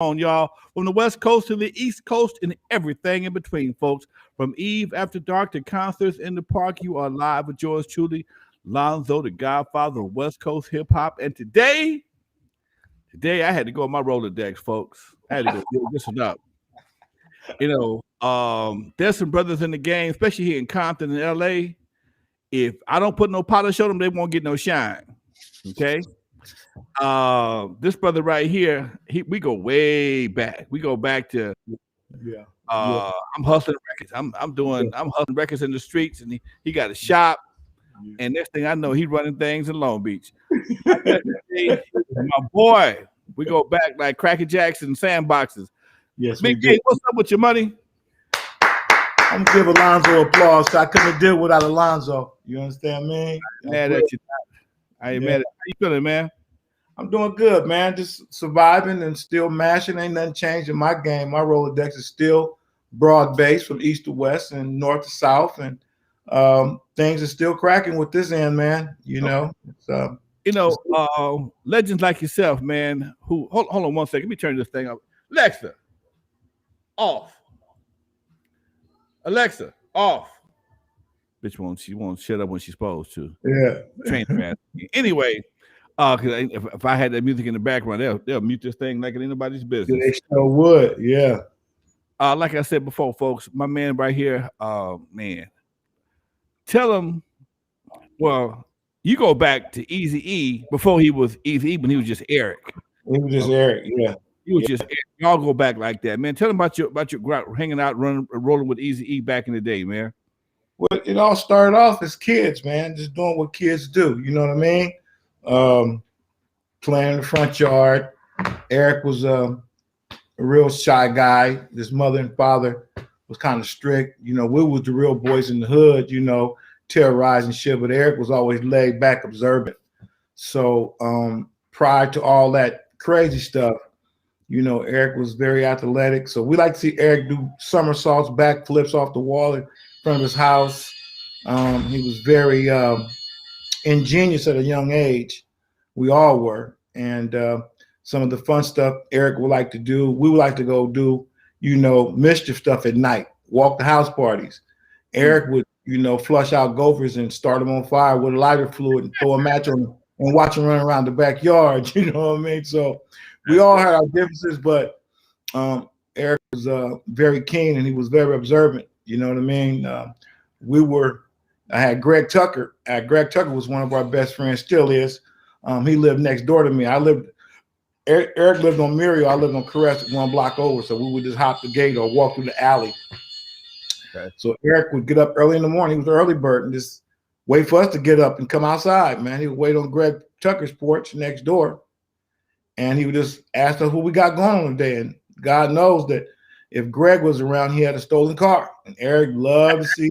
on, y'all. From the West Coast to the East Coast and everything in between, folks. From Eve After Dark to concerts in the park, you are live with yours truly, Lonzo, the godfather of West Coast hip hop. And today I had to go on my Rolodex, folks. I had to go dig this one up. There's some brothers in the game, especially here in Compton and LA. If I don't put no polish on them, they won't get no shine. Okay. This brother right here, we go way back. We go back to Yeah. I'm hustling records. I'm hustling records in the streets, and he got a shop. And next thing I know, he running things in Long Beach. My boy, we go back like Cracker Jacks and sandboxes. Yes, Big K, what's up with your money? I'm gonna give Alonzo applause. I couldn't have did without Alonzo. You understand me? Mad at you. I ain't mad at you. How you feeling, man? I'm doing good, man. Just surviving and still mashing. Ain't nothing changed in my game. My Rolodex is still broad based from east to west and north to south, and things are still cracking with this end, man. Legends like yourself, man. Who hold on one second. Let me turn this thing up. Alexa, off. Alexa, off. Bitch she won't shut up when she's supposed to. Yeah. Train her ass. Anyway, because if I had that music in the background, they'll mute this thing like it ain't nobody's business. They sure would, yeah. Like I said before, folks, my man right here, man. Tell him, well, you go back to Eazy E before he was Eazy E, when he was just Eric. He was just Eric, yeah. He was just Eric. Y'all go back like that, man. Tell him about your hanging out, rolling with Eazy E back in the day, man. Well, it all started off as kids, man, just doing what kids do. You know what I mean? Playing in the front yard. Eric was a real shy guy. His mother and father was kind of strict. We was the real boys in the hood, terrorizing shit. But Eric was always laid back, observant. So prior to all that crazy stuff, Eric was very athletic. So we like to see Eric do somersaults, backflips off the wall in front of his house. He was very ingenious at a young age. We all were. And some of the fun stuff Eric would like to do, we would like to go do, mischief stuff at night, walk the house parties. Eric would, flush out gophers and start them on fire with a lighter fluid and throw a match on them and watch them run around the backyard. You know what I mean? So we all had our differences, but Eric was very keen and he was very observant. You know what I mean? I had Greg Tucker. Greg Tucker was one of our best friends, still is. He lived next door to me. Eric lived on Muriel. I lived on Kurupt, one block over. So we would just hop the gate or walk through the alley. Okay. So Eric would get up early in the morning. He was an early bird and just wait for us to get up and come outside, man. He would wait on Greg Tucker's porch next door. And he would just ask us what we got going on today. And God knows that if Greg was around, he had a stolen car. And Eric loved to see.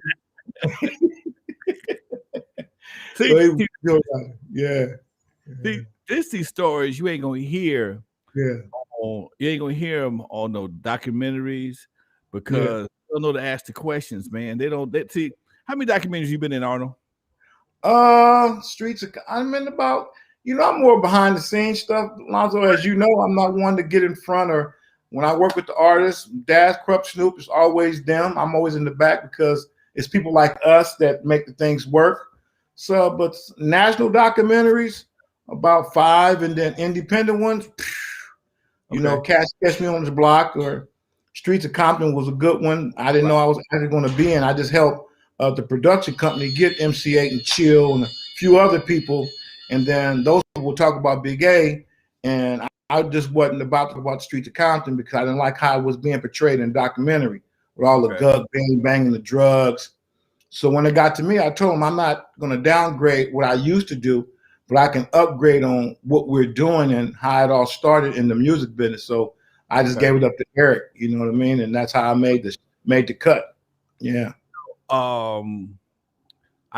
These stories you ain't gonna hear. Yeah. You ain't gonna hear them on no documentaries because they don't know to ask the questions, man. See, how many documentaries you been in, Arnold? I'm in about, I'm more behind the scenes stuff, Lonzo. As you know, I'm not one to get in front, or when I work with the artists, Daz, Kurupt, Snoop, it's always them. I'm always in the back because it's people like us that make the things work. So, but national documentaries, about 5, and then independent ones, Catch Me on the Block or Streets of Compton was a good one. I didn't know I was actually going to be in. I just helped the production company get MC8 and Chill and a few other people. And then those people will talk about Big A. And I just wasn't about to talk about the Streets of Compton because I didn't like how it was being portrayed in the documentary with all the gug bang, the drugs. So when it got to me, I told him I'm not going to downgrade what I used to do, but I can upgrade on what we're doing and how it all started in the music business. So I just gave it up to Eric, you know what I mean? And that's how I made the cut. Yeah. I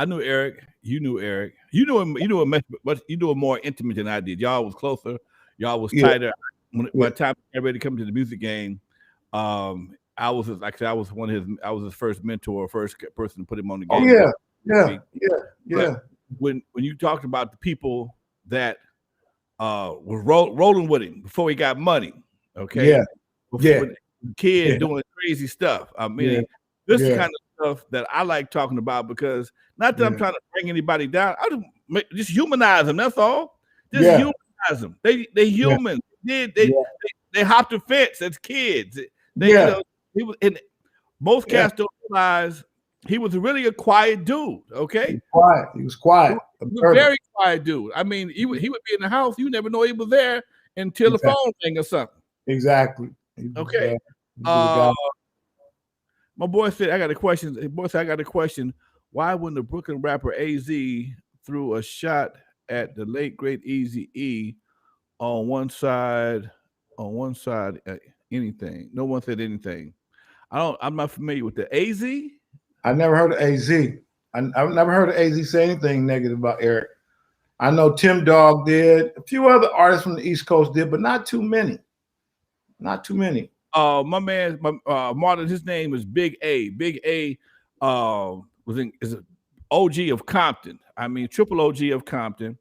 knew Eric. You knew Eric. You knew him. You knew him more intimate than I did. Y'all was closer. Y'all was tighter. By the time everybody come to the music game, I was his first mentor, first person to put him on the game. Yeah. When you talked about the people that were rolling with him before he got money, Okay, yeah, kid yeah, doing crazy stuff. I yeah, mean, this is yeah, kind of stuff that I like talking about because not that I'm trying to bring anybody down. I just humanize them. That's all. Just yeah, humanize them. They yeah, human. yeah, They hopped the fence as kids. They yeah, he was, and most yeah. cats don't realize he was really a quiet dude. He Okay, was quiet. He was quiet. he was a Observant. very quiet dude. I mean, he would be in the house. You never know he was there until the Exactly. phone rang or something. Exactly. He was, Okay. he was a guy. My boy said, I got a question. His boy said, I got a question. Why when the Brooklyn rapper AZ threw a shot at the late great Eazy E on one side, anything? No one said anything. I'm not familiar with the AZ. I never heard of AZ. I've never heard of AZ say anything negative about Eric. I know Tim Dog did. A few other artists from the East Coast did, but not too many. Not too many. My man, Martin, his name is Big A. Big A is an OG of Compton. I mean, triple OG of Compton.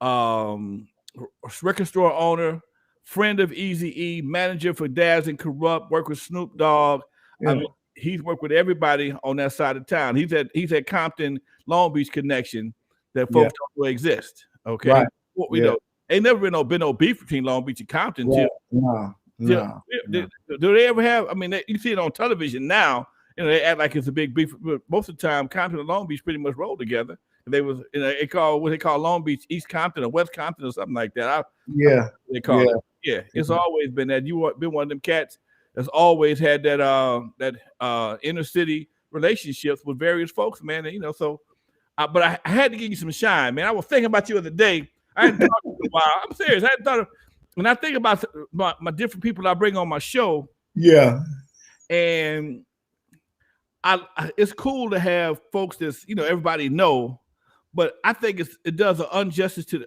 Record store owner, friend of Eazy E, manager for Daz and Kurupt, worked with Snoop Dogg. Yeah. I mean, he's worked with everybody on that side of town. He's at Compton, Long Beach connection that folks don't know exist. Okay, Right. You know, ain't never been no beef between Long Beach and Compton. Right. No. Do they ever have? I mean, you see it on television now. You know, they act like it's a big beef. But most of the time, Compton and Long Beach pretty much roll together. They was, you know, they call what they call Long Beach, East Compton or West Compton or something like that. They call it. Yeah, it's always been that. You been one of them cats that's always had that inner city relationships with various folks, man. And, you know, so, but I had to give you some shine, man. I was thinking about you the other day. I hadn't talked to you in a while. I'm serious. I hadn't thought of. When I think about my different people I bring on my show, and it's cool to have folks that's, you know, everybody know. But I think it does an injustice to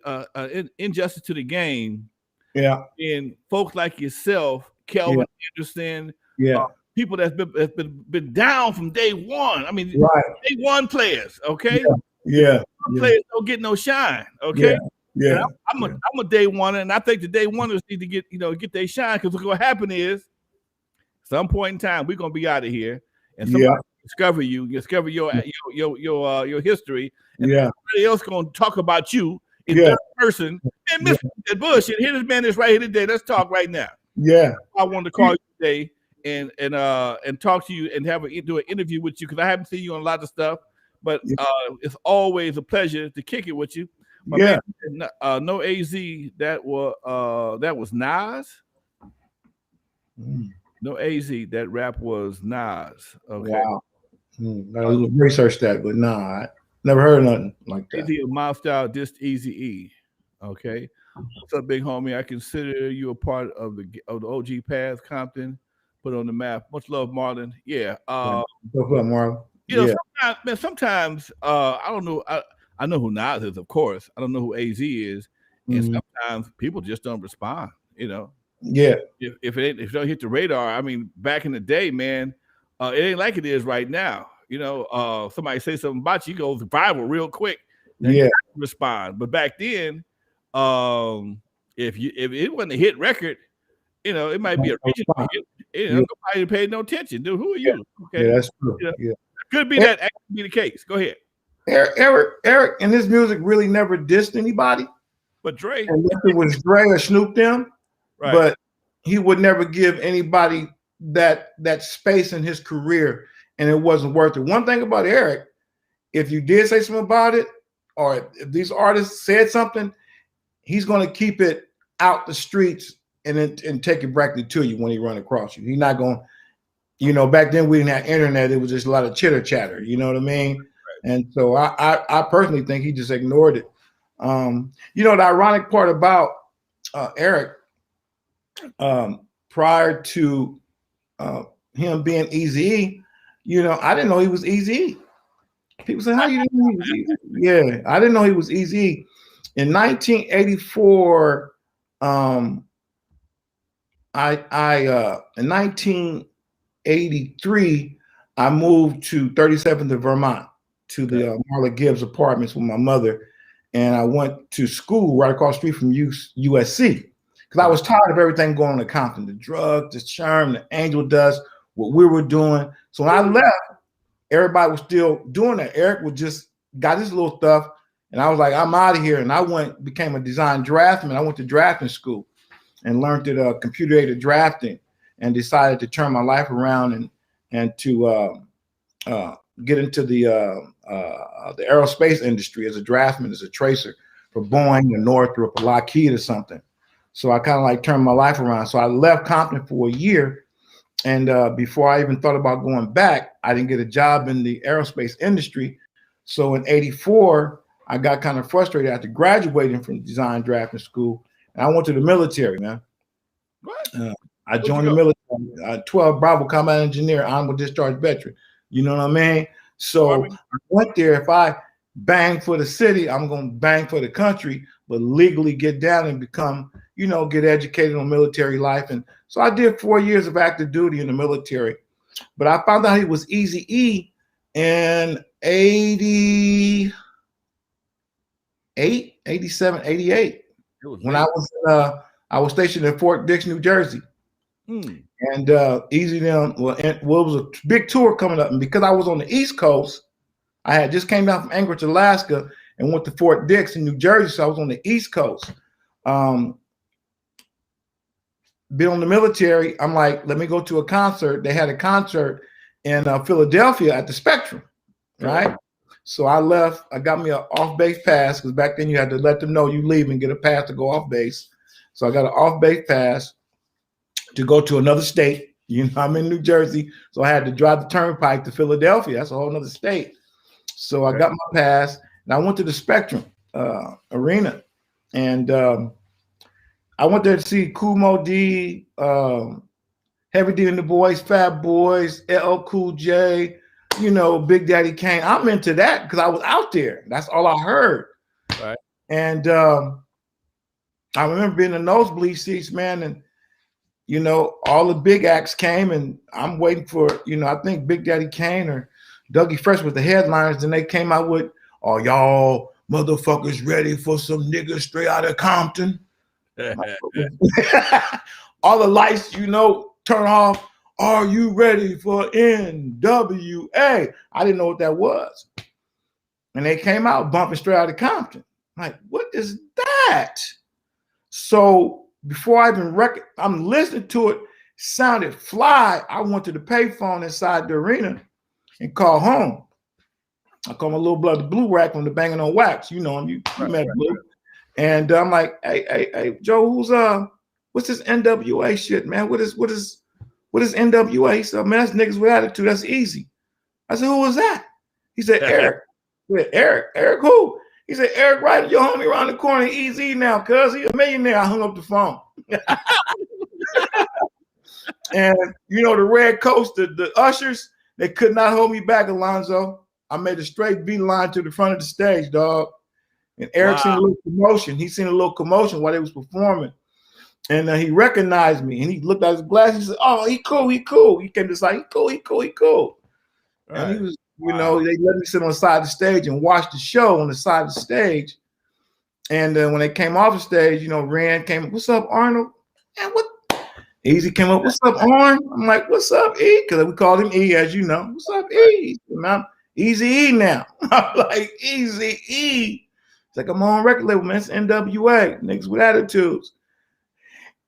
the game. Yeah. And folks like yourself, Kelvin Anderson, people that's been down from day one. I mean, day one players, okay? Players don't get no shine, okay? Yeah. I'm a day one, and I think the day oneers need to get their shine, because what's gonna happen is some point in time we're gonna be out of here, and somebody discover your history, and everybody else gonna talk about you in third person. And Mr. Bush, and here this man is right here today. Let's talk right now. I wanted to call you today and talk to you and do an interview with you, because I haven't seen you on a lot of stuff, but it's always a pleasure to kick it with you. Man, no AZ, that was Nas. No AZ, that rap was Nas. Okay. Wow. Gotta research that, but nah, I never heard of nothing like that. AZ of Milestyle dissed Eazy E. Okay. What's up, big homie? I consider you a part of the OG Path Compton, put on the map. Much love, Marlon. Yeah. What's up, Marlon? You know, sometimes I don't know. I know who Nas is, of course. I don't know who AZ is, and sometimes people just don't respond. You know. If it don't hit the radar, I mean, back in the day, man, it ain't like it is right now. You know, somebody say something about you, goes viral real quick. You respond. But back then, if it wasn't a hit record, you know, it might be a original hit. You know, nobody paid no attention. Dude, who are you? Okay, that's true. You know, could be that actually be the case. Go ahead. Eric, and his music really never dissed anybody. But Dre, unless it was Dre or Snoop them, but he would never give anybody that space in his career, and it wasn't worth it. One thing about Eric, if you did say something about it, or if these artists said something, he's going to keep it out the streets and take it directly to you when he run across you. He's not going, you know, back then we didn't have internet. It was just a lot of chitter chatter. You know what I mean? And so I personally think he just ignored it. You know, the ironic part about Eric, prior to him being Eazy E, you know, I didn't know he was Eazy E. People say, how you didn't know he was Eazy? Yeah, I didn't know he was Eazy E. In 1984, in 1983, I moved to 37th of Vermont to the Marla Gibbs apartments with my mother, and I went to school right across the street from USC. because I was tired of everything going on in Compton, the drugs, the charm, the angel dust, what we were doing. So when I left, everybody was still doing that. Eric was just got his little stuff, and I was like, I'm out of here. And I became a design draftsman. I went to drafting school and learned computer-aided drafting, and decided to turn my life around and to get into the aerospace industry as a draftsman, as a tracer for Boeing or Northrop or Lockheed or something. So I kind of like turned my life around. So I left Compton for a year. And before I even thought about going back, I didn't get a job in the aerospace industry. So in '84, I got kind of frustrated after graduating from design drafting school. And I went to the military, man. What? I joined the military, 12 Bravo combat engineer, honorable discharge veteran. You know what I mean? So I went there. If I bang for the city, I'm going to bang for the country, but legally get down and become, get educated on military life. And so I did 4 years of active duty in the military. But I found out he was Eazy E in 88, 87, 88. When I was stationed in Fort Dix, New Jersey. And Eazy them, it was a big tour coming up. And because I was on the East Coast, I had just came down from Anchorage, Alaska, and went to Fort Dix in New Jersey. So I was on the East Coast. Been on the military. I'm like, let me go to a concert. They had a concert in Philadelphia at the Spectrum, right? So I left. I got me an off-base pass, because back then you had to let them know you leave and get a pass to go off base. So I got an off-base pass to go to another state. I'm in New Jersey, so I had to drive the turnpike to Philadelphia. That's a whole other state. So I got my pass, and I went to the Spectrum Arena, and I went there to see Kumo D, Heavy D and the Boys, Fat Boys, LL Cool J, Big Daddy Kane. I'm into that because I was out there. That's all I heard. Right. And I remember being in nosebleed seats, man, and all the big acts came, and I'm waiting for, I think Big Daddy Kane or Dougie Fresh was the headliners, and they came out with, "Oh, y'all motherfuckers ready for some niggas straight out of Compton?" All the lights, turn off. "Are you ready for N.W.A?" I didn't know what that was. And they came out bumping straight out of Compton. I'm like, what is that? So before I even I'm listening to it, sounded fly. I went to the payphone inside the arena and called home. I called my little brother Blue Rack from the Banging on Wax. You know him, you met Blue. Right. And I'm like, hey, Joe, what's this N.W.A shit, man? What is N.W.A? He said, "Man, that's niggas with attitude. That's easy." I said, "Who was that?" He said, "Eric." I said, Eric who? He said, "Eric Wright, your homie around the corner, Eazy now, cuz he a millionaire." I hung up the phone. And the red coast, the ushers, they could not hold me back, Lonzo. I made a straight beeline to the front of the stage, dog. And Eric seen a little commotion. He seen a little commotion while they was performing. And he recognized me, and he looked at his glasses. He said, "Oh, he cool. He came to the side. He cool. Right. And he was, they let me sit on the side of the stage and watch the show on the side of the stage. And when they came off the stage, Rand came up, "What's up, Arnold?" And what? Eazy came up, "What's up, Arn?" I'm like, "What's up, E?" Because we called him E, as you know. "What's up, E?" And I'm Eazy E now. I'm like, Eazy E. It's like, I'm on record label, man. It's N.W.A, niggas with attitudes.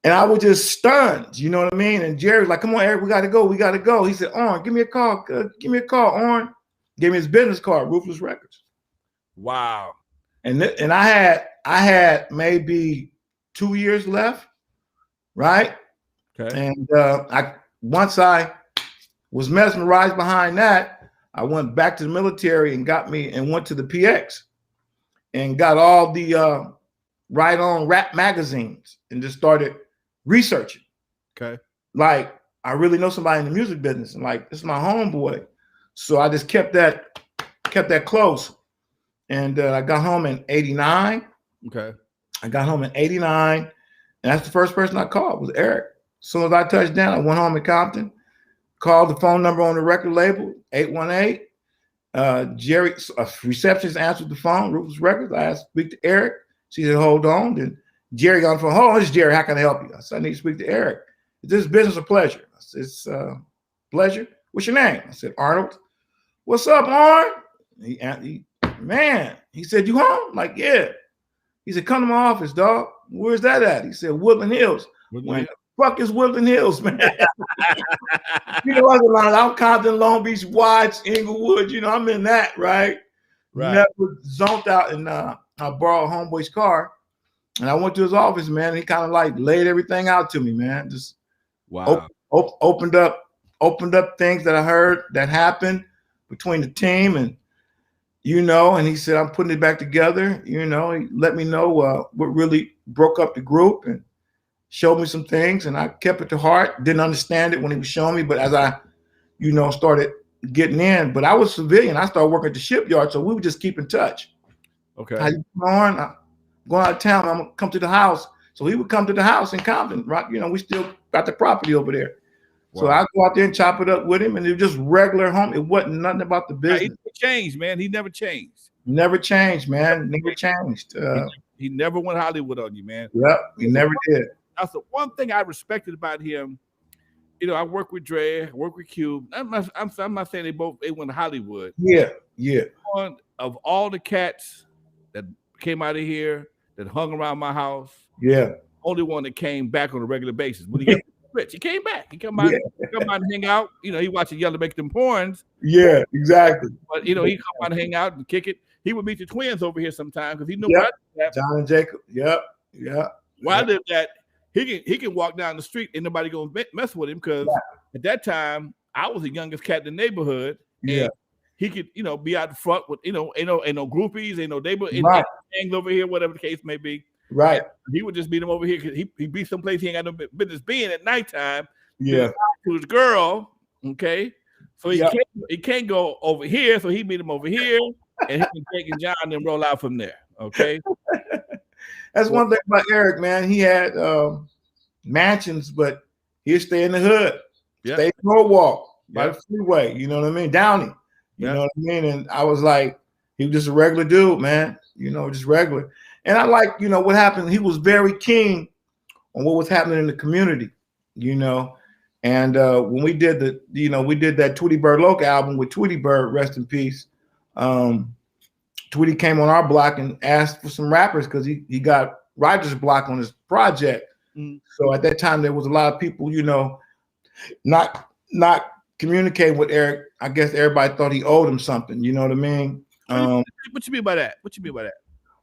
And I was just stunned, you know what I mean? And Jerry was like, "Come on, Eric, we got to go. He said, "Arn, give me a call. Arn." Gave me his business card, Ruthless Records. Wow. And I had maybe 2 years left, right? Okay. And once I was mesmerized behind that, I went back to the military and went to the PX and got all the Right On rap magazines and just started researching. Okay. Like, I really know somebody in the music business, and like, this is my homeboy. So I just kept that close. And I got home in 89. Okay. I got home in 89. And that's the first person I called was Eric. As soon as I touched down, I went home in Compton, called the phone number on the record label, 818. Jerry, a receptionist answered the phone, Ruthless Records. I asked to speak to Eric. She said, "Hold on." Then Jerry on the phone. Oh, it's Jerry. How can I help you? I said, I need to speak to Eric. Is this business or pleasure? I said, it's pleasure. What's your name? I said, Arnold. What's up, Arnold? He said, you home? I'm like, yeah. He said, come to my office, dog. Where's that at? He said, Woodland Hills. When the fuck is Woodland Hills, man? You know, I'm Compton, Long Beach, Watts, Inglewood. You know, I'm in that, right? Never zoned out, and I borrowed homeboy's car, and I went to his office, man. And he kind of like laid everything out to me, man. Just opened up things that I heard that happened between the team, and you know, and he said, I'm putting it back together. You know, he let me know what really broke up the group and showed me some things, and I kept it to heart. Didn't understand it when he was showing me, but as I, you know, started getting in, but I was civilian. I started working at the shipyard, so we would just keep in touch. Okay. How you going? I'm going out of town. I'm gonna come to the house. So he would come to the house in Compton, right? You know, we still got the property over there. Wow. So I go out there and chop it up with him, and it was just regular home. It wasn't nothing about the business. He never changed, man. He never changed. Never changed, man. Never changed. He never went Hollywood on you, man. Yep, he never did. That's the one thing I respected about him. You know, I work with Dre, I work with Cube. I'm not saying they went to Hollywood. Yeah. One of all the cats that came out of here that hung around my house. Yeah. Only one that came back on a regular basis. When he got rich, he came back. He come out and hang out. You know, he watched the Yellow make them porns. Yeah, exactly. But you know, he come out and hang out and kick it. He would meet the twins over here sometimes because he knew John and Jacob. Yep. Where I lived at, he can walk down the street and nobody gonna mess with him because at that time I was the youngest cat in the neighborhood. And he could, you know, be out the front with, you know, ain't no groupies, ain't no neighbor, gangs over here, whatever the case may be. Right. He would just meet him over here because he be someplace he ain't got no business being at nighttime. Yeah. To his girl, okay. So he can't go over here, so he meet him over here, and he can take John and then roll out from there. Okay. That's one thing about Eric, man. He had mansions, but he'd stay in the hood, stay in Norwalk by the freeway. You know what I mean? Downey. You know what I mean? And I was like, he was just a regular dude, man. You know, just regular. And I like, you know, what happened. He was very keen on what was happening in the community, you know. And when we did that Tweety Bird Loc album with Tweety Bird, rest in peace. Tweety came on our block and asked for some rappers because he got writer's block on his project. So at that time, there was a lot of people, you know, not communicating with Eric. I guess everybody thought he owed him something. You know what I mean? What you mean by that?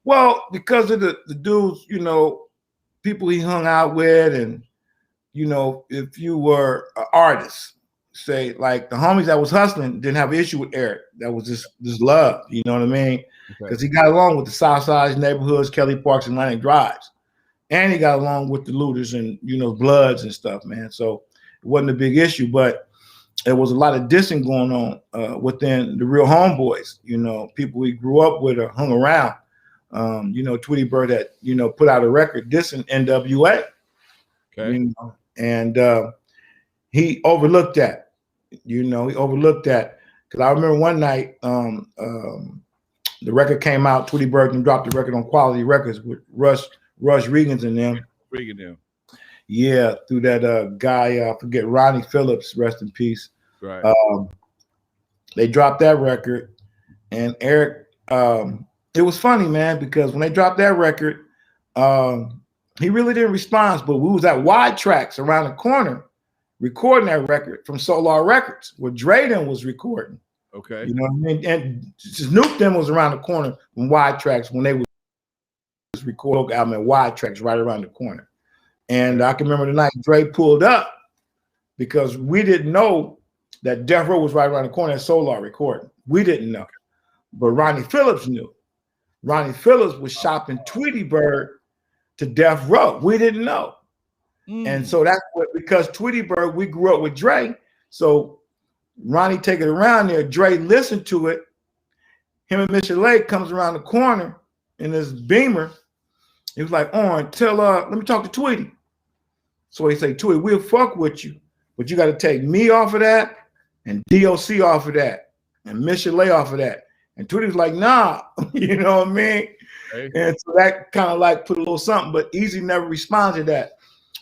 Well, because of the dudes, you know, people he hung out with, and you know, if you were an artist, say like the homies that was hustling didn't have an issue with Eric. That was just love, you know what I mean? Because he got along with the South Side neighborhoods, Kelly Parks, and Atlantic Drives, and he got along with the looters and, you know, Bloods and stuff, man. So it wasn't a big issue, but there was a lot of dissing going on within the real homeboys, you know, people we grew up with or hung around. You know, Tweety Bird had, you know, put out a record dissing N.W.A. Okay. You know, and he overlooked that. You know, because I remember one night the record came out. Tweety Bird and dropped the record on Quality Records with Rush Regans and them. Yeah, through that guy, I forget, Ronnie Phillips, rest in peace. Right. They dropped that record, and Eric. It was funny, man, because when they dropped that record, he really didn't respond. But we was at Wide Tracks around the corner recording that record from Solar Records, where Drayden was recording. Okay. You know what I mean? And Snoop them was around the corner from Wide Tracks when they was recording album at Wide Tracks right around the corner. And I can remember the night Dre pulled up because we didn't know that Death Row was right around the corner at Solar recording. We didn't know. But Ronnie Phillips knew. Ronnie Phillips was shopping Tweety Bird to Death Row. We didn't know. And so that's what, because Tweety Bird, we grew up with Dre. So Ronnie take it around there. Dre listened to it. Him and Mr. Lake comes around the corner in this Beamer. He was like, let me talk to Tweety. So he said, Tweety, we'll fuck with you, but you got to take me off of that and DOC off of that and Mr. Lake off of that. And Tweety was like, nah, you know what I mean? And so that kind of like put a little something, but Eazy never responded to that.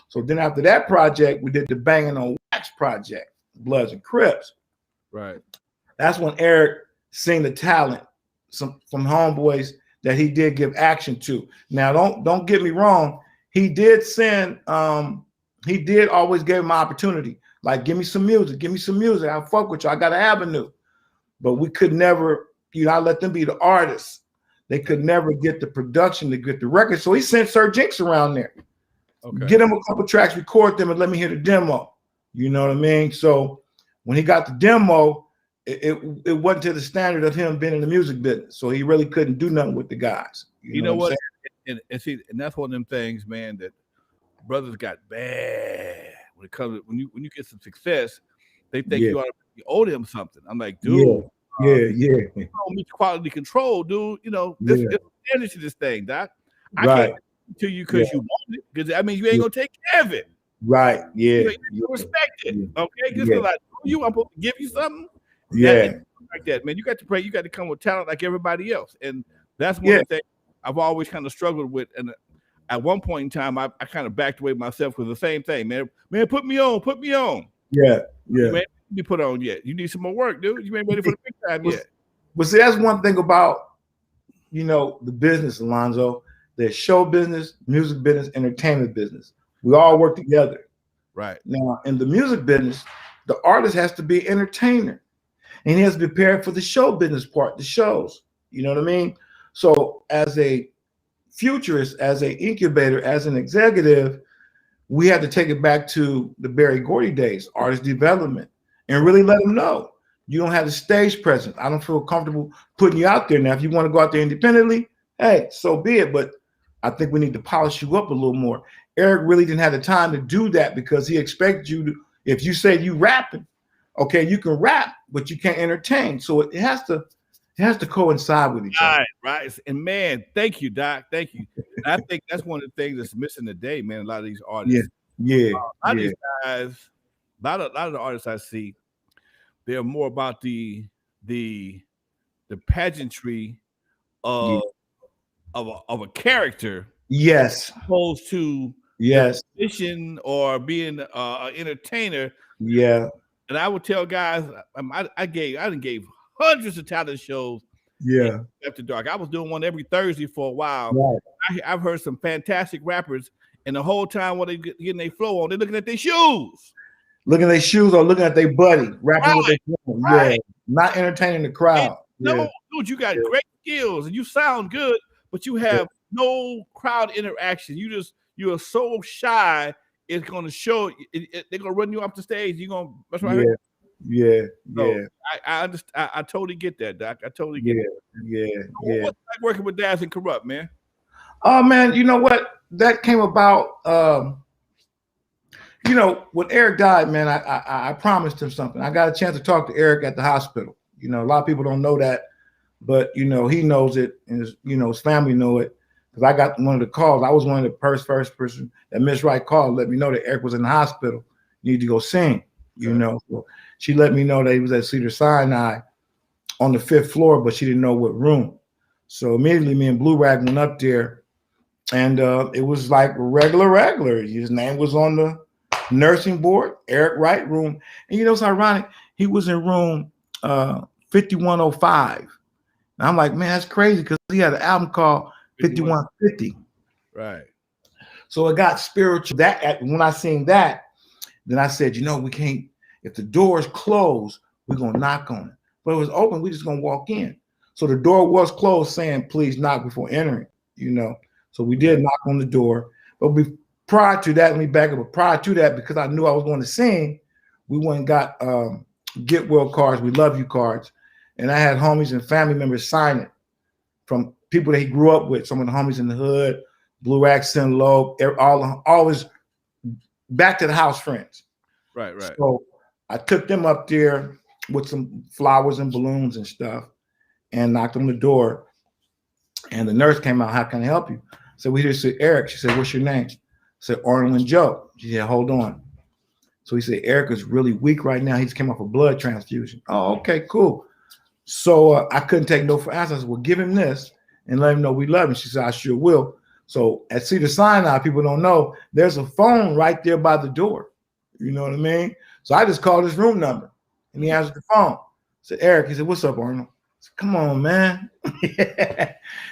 So then after that project, we did the Banging on Wax project, Bloods and Crips. Right. That's when Eric seen the talent from homeboys that he did give action to. Now, don't get me wrong. He did send, he did always give him opportunity. Like, give me some music, I'll fuck with you. I got an avenue. But we could never, I let them be the artists. They could never get the production to get the record. So he sent Sir Jinx around there. Okay. Get him a couple tracks, record them, and let me hear the demo. You know what I mean? So when he got the demo, it wasn't to the standard of him being in the music business. So he really couldn't do nothing with the guys. You know what? And see, and that's one of them things, man, that brothers got bad when it comes to, when you get some success, they think you owe them something. I'm like, dude, you don't meet quality control, dude. You know, there's standards to this thing, Doc. I can't to you because you want it, because I mean you ain't gonna take care of it. Right. Yeah. You respect it. Okay. Just like you, I'm supposed to give you something. Like that, man. You got to pray, you got to come with talent like everybody else. And that's one of the things I've always kind of struggled with. And at one point in time, I kind of backed away myself with the same thing, man. Man, put me on. Yeah. Man, you put on yet. You need some more work, dude. You ain't ready for the big time yet. But see, that's one thing about, the business, Lonzo. There's show business, music business, entertainment business. We all work together. Right. Now, in the music business, the artist has to be an entertainer. And he has to be prepared for the show business part, the shows. You know what I mean? So as a futurist, as an incubator, as an executive, we had to take it back to the Berry Gordy days, artist development, and really let them know you don't have the stage presence. I don't feel comfortable putting you out there. Now, if you want to go out there independently, hey, so be it. But I think we need to polish you up a little more. Eric really didn't have the time to do that because he expected you to, if you say you rapping, okay, you can rap, but you can't entertain. So it has to coincide with each other. Right. And man, thank you, Doc. Thank you. I think that's one of the things that's missing today, man. A lot of these artists. Yeah. A lot of these guys, a lot of the artists I see, they're more about the pageantry of a character. Yes. Opposed to musician or being an entertainer. Yeah. And I would tell guys, I gave hundreds of talent shows. Yeah. After dark, I was doing one every Thursday for a while. Right. I've heard some fantastic rappers, and the whole time when they getting their flow on, they're looking at their shoes. Looking at their shoes or looking at their buddy, rapping with their friend. Yeah. Not entertaining the crowd. No, dude, you got great skills and you sound good, but you have no crowd interaction. You are so shy. It's going to show. They're going to run you off the stage. You're going. That's right. Yeah. I understand. I totally get that, Doc. I totally get it. Yeah. What's like working with Daz and Kurupt, man? Oh man, you know what? That came about. When Eric died, man, I promised him something. I got a chance to talk to Eric at the hospital. A lot of people don't know that, but he knows it, and his family know it. Because I got one of the calls. I was one of the first person that Miss Wright called, let me know that Eric was in the hospital. You need to go sing, So she let me know that he was at Cedar Sinai on the 5th floor, but she didn't know what room. So immediately me and Blue Rag went up there, and it was like regular. His name was on the nursing board, Eric Wright room. And it's ironic. He was in room 5105. And I'm like, man, that's crazy because he had an album called 5150. Right. So it got spiritual. When I seen that, then I said, we can't, if the door is closed, we're gonna knock on it. But it was open, we're just gonna walk in. So the door was closed, saying, please knock before entering, So we did knock on the door. But prior to that, let me back up. But prior to that, because I knew I was going to sing, we went and got Get Well cards, We Love You cards. And I had homies and family members sign it from people that he grew up with, some of the homies in the hood, Blue Accent, Low, always back to the house friends. Right. So I took them up there with some flowers and balloons and stuff and knocked on the door. And the nurse came out, how can I help you? So we just said, Eric. She said, what's your name? I said, Orlin Joe. She said, hold on. So he said, Eric is really weak right now. He just came off a blood transfusion. Oh, okay, cool. So I couldn't take no for answers. I said, well, give him this and let him know we love him. She said, I sure will. So at Cedar Sinai, people don't know, there's a phone right there by the door. You know what I mean? So I just called his room number, and he answered the phone. I said, Eric, he said, what's up, Arnold? I said, come on, man.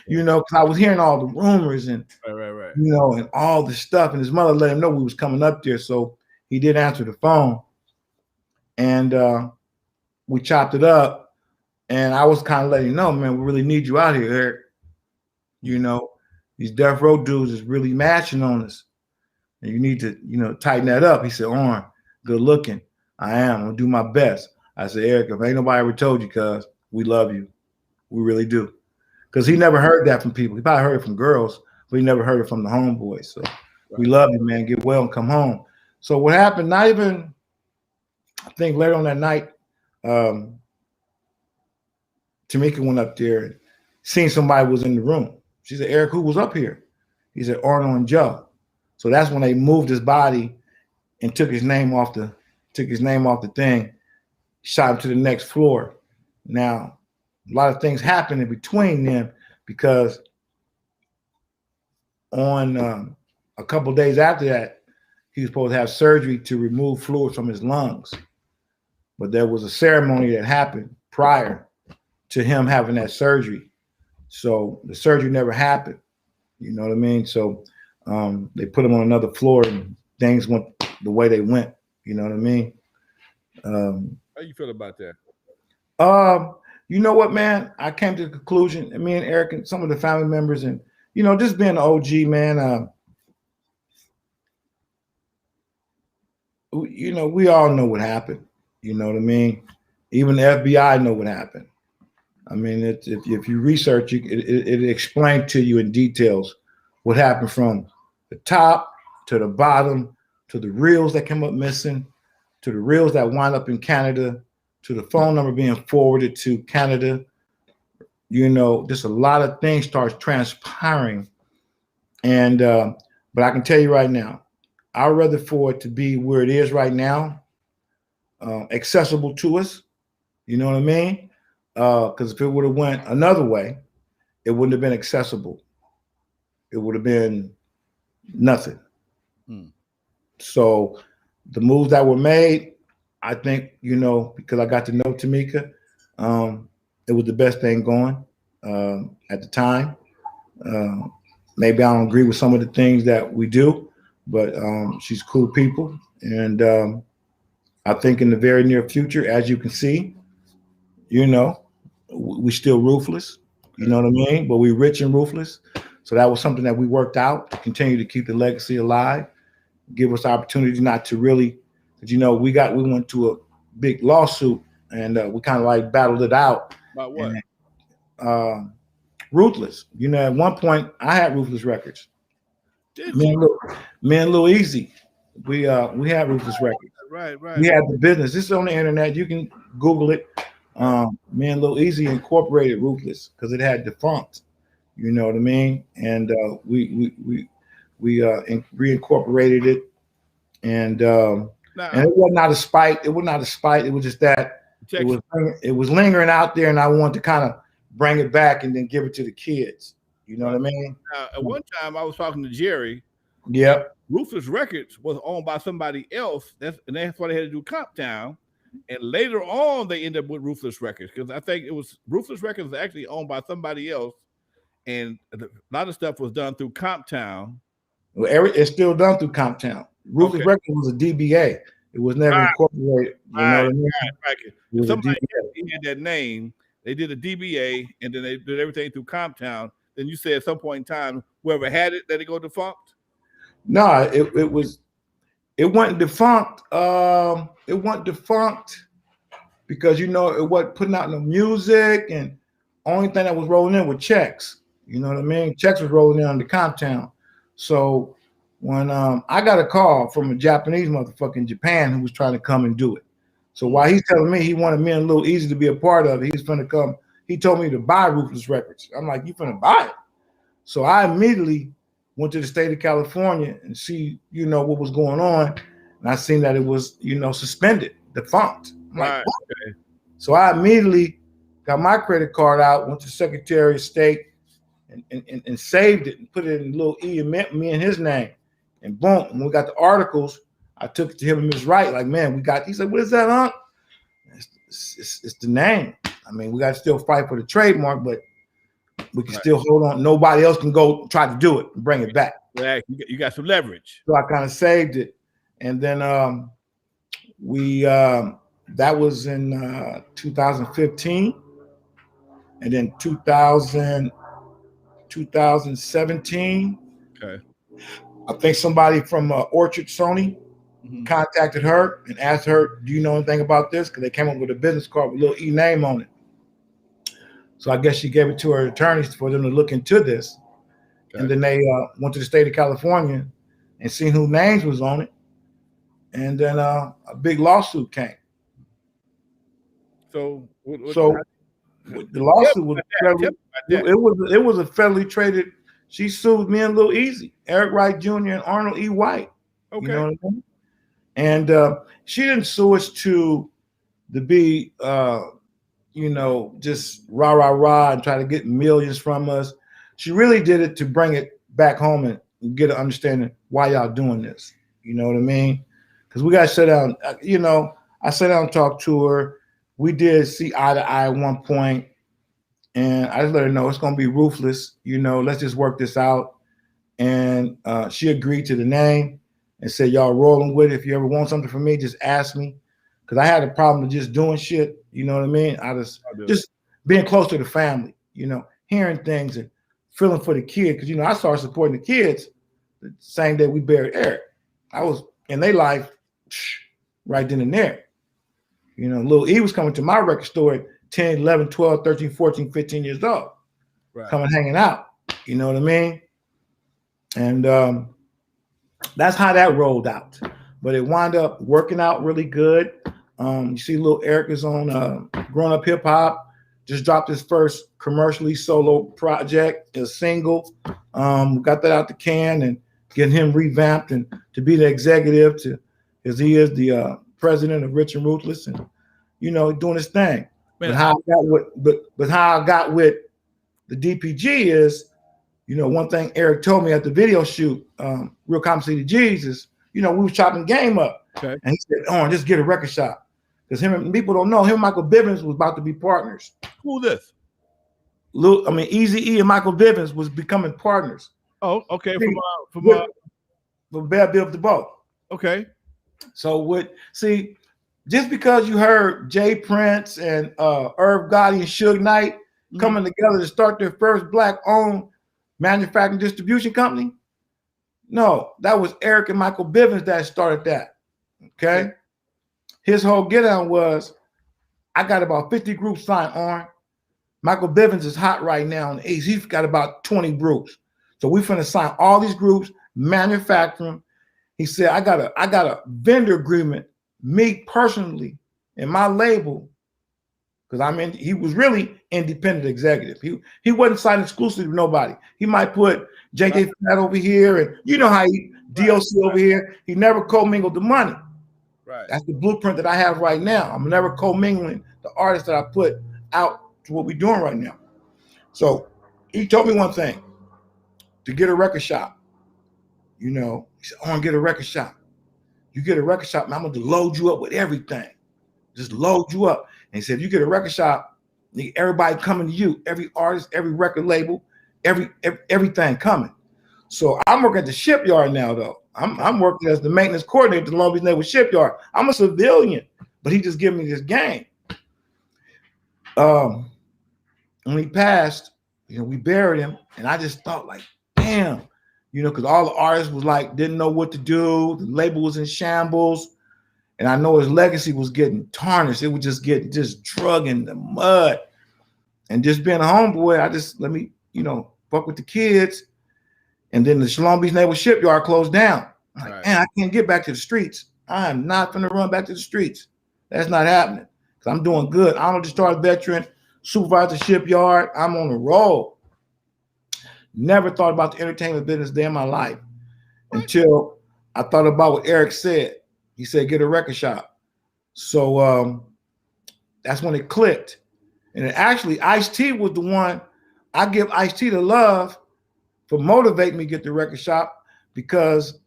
You know, because I was hearing all the rumors and, right. you know, and all the stuff. And his mother let him know we was coming up there. So he did answer the phone. And we chopped it up. And I was kind of letting him know, man, we really need you out here, Eric. You know, these death row dudes is really matching on us. And you need to, you know, tighten that up. He said, Orrin, good looking. I am. I'm going to do my best. I said, Eric, if ain't nobody ever told you, cuz, we love you. We really do. Because he never heard that from people. He probably heard it from girls, but he never heard it from the homeboys. So we love you, man. Get well and come home. So what happened, not even, I think later on that night, Tamika went up there and seen somebody was in the room. She said, Eric, who was up here? He said, Arnold and Joe. So that's when they moved his body and took his name off the thing, shot him to the next floor. Now, a lot of things happened in between them because on a couple of days after that, he was supposed to have surgery to remove fluid from his lungs. But there was a ceremony that happened prior to him having that surgery. So the surgery never happened. You know what I mean? So they put him on another floor and things went the way they went. You know what I mean? How you feel about that? You know what, man? I came to the conclusion, and me and Eric and some of the family members, and you know, just being an OG, man. You know, we all know what happened. You know what I mean? Even the FBI know what happened. I mean, if you research, it explains to you in details what happened from the top to the bottom, to the reels that came up missing, to the reels that wound up in Canada, to the phone number being forwarded to Canada. You know, just a lot of things starts transpiring. And but I can tell you right now, I'd rather for it to be where it is right now, accessible to us. You know what I mean? Because if it would have went another way, it wouldn't have been accessible. It would have been nothing. So the moves that were made, I think, you know, because I got to know Tamika, it was the best thing going at the time. Maybe I don't agree with some of the things that we do, but she's cool people. And I think in the very near future, as you can see, you know, we still ruthless. You know what I mean? But we're rich and ruthless. So that was something that we worked out to continue to keep the legacy alive, give us the opportunity not to really, because, you know, we went to a big lawsuit and we kind of like battled it out. About what? And, Ruthless. You know, at one point I had Ruthless records. Me and Lil Eazy, we had Ruthless records. Right. We had the business. This is on the internet. You can Google it. Me and Lil Eazy incorporated Ruthless because it had defunct. You know what I mean? And we reincorporated it. And it was not a spite. It was not a spite. It was just that it was lingering out there, and I wanted to kind of bring it back and then give it to the kids. You know what I mean? At one time, I was talking to Jerry. Yep. Ruthless Records was owned by somebody else. That's why they had to do Comptown. And later on, they ended up with Ruthless Records because I think it was Ruthless Records was actually owned by somebody else, and a lot of stuff was done through Comptown. Well, it's still done through Comptown. Ruthless Records was a DBA. It was never incorporated. You know what I mean? Right. Somebody had that name. They did a DBA, and then they did everything through Comptown. Then you said at some point in time, whoever had it, let it go defunct? No, it went defunct. It went defunct because, you know, it wasn't putting out no music, and only thing that was rolling in were checks. You know what I mean? Checks was rolling in under Comptown. So when I got a call from a Japanese motherfucker in Japan who was trying to come and do it. So while he's telling me he wanted me and Lil Eazy to be a part of it, he's finna come. He told me to buy Ruthless Records. I'm like, you finna buy it? So I immediately went to the state of California and see, you know, what was going on. And I seen that it was, you know, suspended, defunct. I'm like, what? Okay. So I immediately got my credit card out, went to the Secretary of State and saved it and put it in little E and me and his name. And boom, when we got the articles, I took it to him and Ms. Wright. Like, man, we got. He said, "What is that, huh?" It's the name. I mean, we got to still fight for the trademark, but we can still hold on. Nobody else can go try to do it and bring it back. Yeah, you got some leverage. So I kind of saved it, and then that was in 2015, and then 2017. Okay. I think somebody from Orchard Sony contacted her and asked her, "Do you know anything about this?" Because they came up with a business card with a little E name on it. So I guess she gave it to her attorneys for them to look into this. Okay. And then they went to the state of California and seen whose names was on it. And then a big lawsuit came. So the lawsuit was it was a federally traded. She sued me and Lil Eazy, Eric Wright Jr. and Arnold E. White. Okay. You know what I mean? And she didn't sue us to be just rah and try to get millions from us. She really did it to bring it back home and get an understanding why y'all doing this. You know what I mean? Because we got to sit down. I sat down and talked to her. We did see eye to eye at one point, and I just let her know it's going to be Ruthless. Let's just work this out. And she agreed to the name and said, "Y'all rolling with it. If you ever want something from me, just ask me." Because I had a problem with just doing shit. You know what I mean? Just being close to the family. Hearing things and feeling for the kid. Because I started supporting the kids the same day we buried Eric. I was in their life right then and there. Lil E was coming to my record store at 10, 11, 12, 13, 14, 15 years old. Right. Coming hanging out. You know what I mean? And that's how that rolled out. But it wound up working out really good. You see Lil Eric is on Growing Up Hip Hop. Just dropped his first commercially solo project, a single. Got that out the can and getting him revamped and to be the executive because he is the president of Rich and Ruthless and doing his thing. Man. But how I got with the DPG is, one thing Eric told me at the video shoot, Real Common City G's is, we were chopping game up. Okay. And he said, "Oh, just get a record shop." Because people don't know, him and Michael Bivins was about to be partners. Who this? Eazy E and Michael Bivins was becoming partners. Oh, okay. From Bad Bill DeBoe. Okay. So just because you heard Jay Prince and Irv Gotti and Suge Knight coming together to start their first black-owned manufacturing distribution company, no, that was Eric and Michael Bivins that started that. Okay. His whole get on was, I got about 50 groups signed on. Michael Bivins is hot right now in the East. He's got about 20 groups. So we finna sign all these groups, manufacture them. He said, I got a vendor agreement, me personally, and my label, because he was really independent executive. He wasn't signed exclusively with nobody. He might put JJ Fat over here, and how DLC over here. He never commingled the money. Right. That's the blueprint that I have right now. I'm never commingling the artists that I put out to what we're doing right now. So he told me one thing, to get a record shop. He said, "I want to get a record shop. You get a record shop, man, I'm going to load you up with everything. Just load you up." And he said, "You get a record shop, everybody coming to you, every artist, every record label, everything coming." So I'm working at the shipyard now, though. I'm working as the maintenance coordinator at the Long Beach Naval Shipyard. I'm a civilian, but he just gave me this game. When he passed, we buried him, and I just thought, like, damn, because all the artists was like, didn't know what to do. The label was in shambles, and I know his legacy was getting tarnished. It was just getting drug in the mud. And just being a homeboy, I just let me, fuck with the kids. And then the Long Beach Naval Shipyard closed down. I'm like, man, I can't get back to the streets. I am not going to run back to the streets. That's not happening. Because I'm doing good. I'm a discharged veteran, supervisor shipyard. I'm on the roll. Never thought about the entertainment business day in my life until I thought about what Eric said. He said, get a record shop. So that's when it clicked. And actually, Ice-T was the one I give Ice-T the love for motivating me to get the record shop because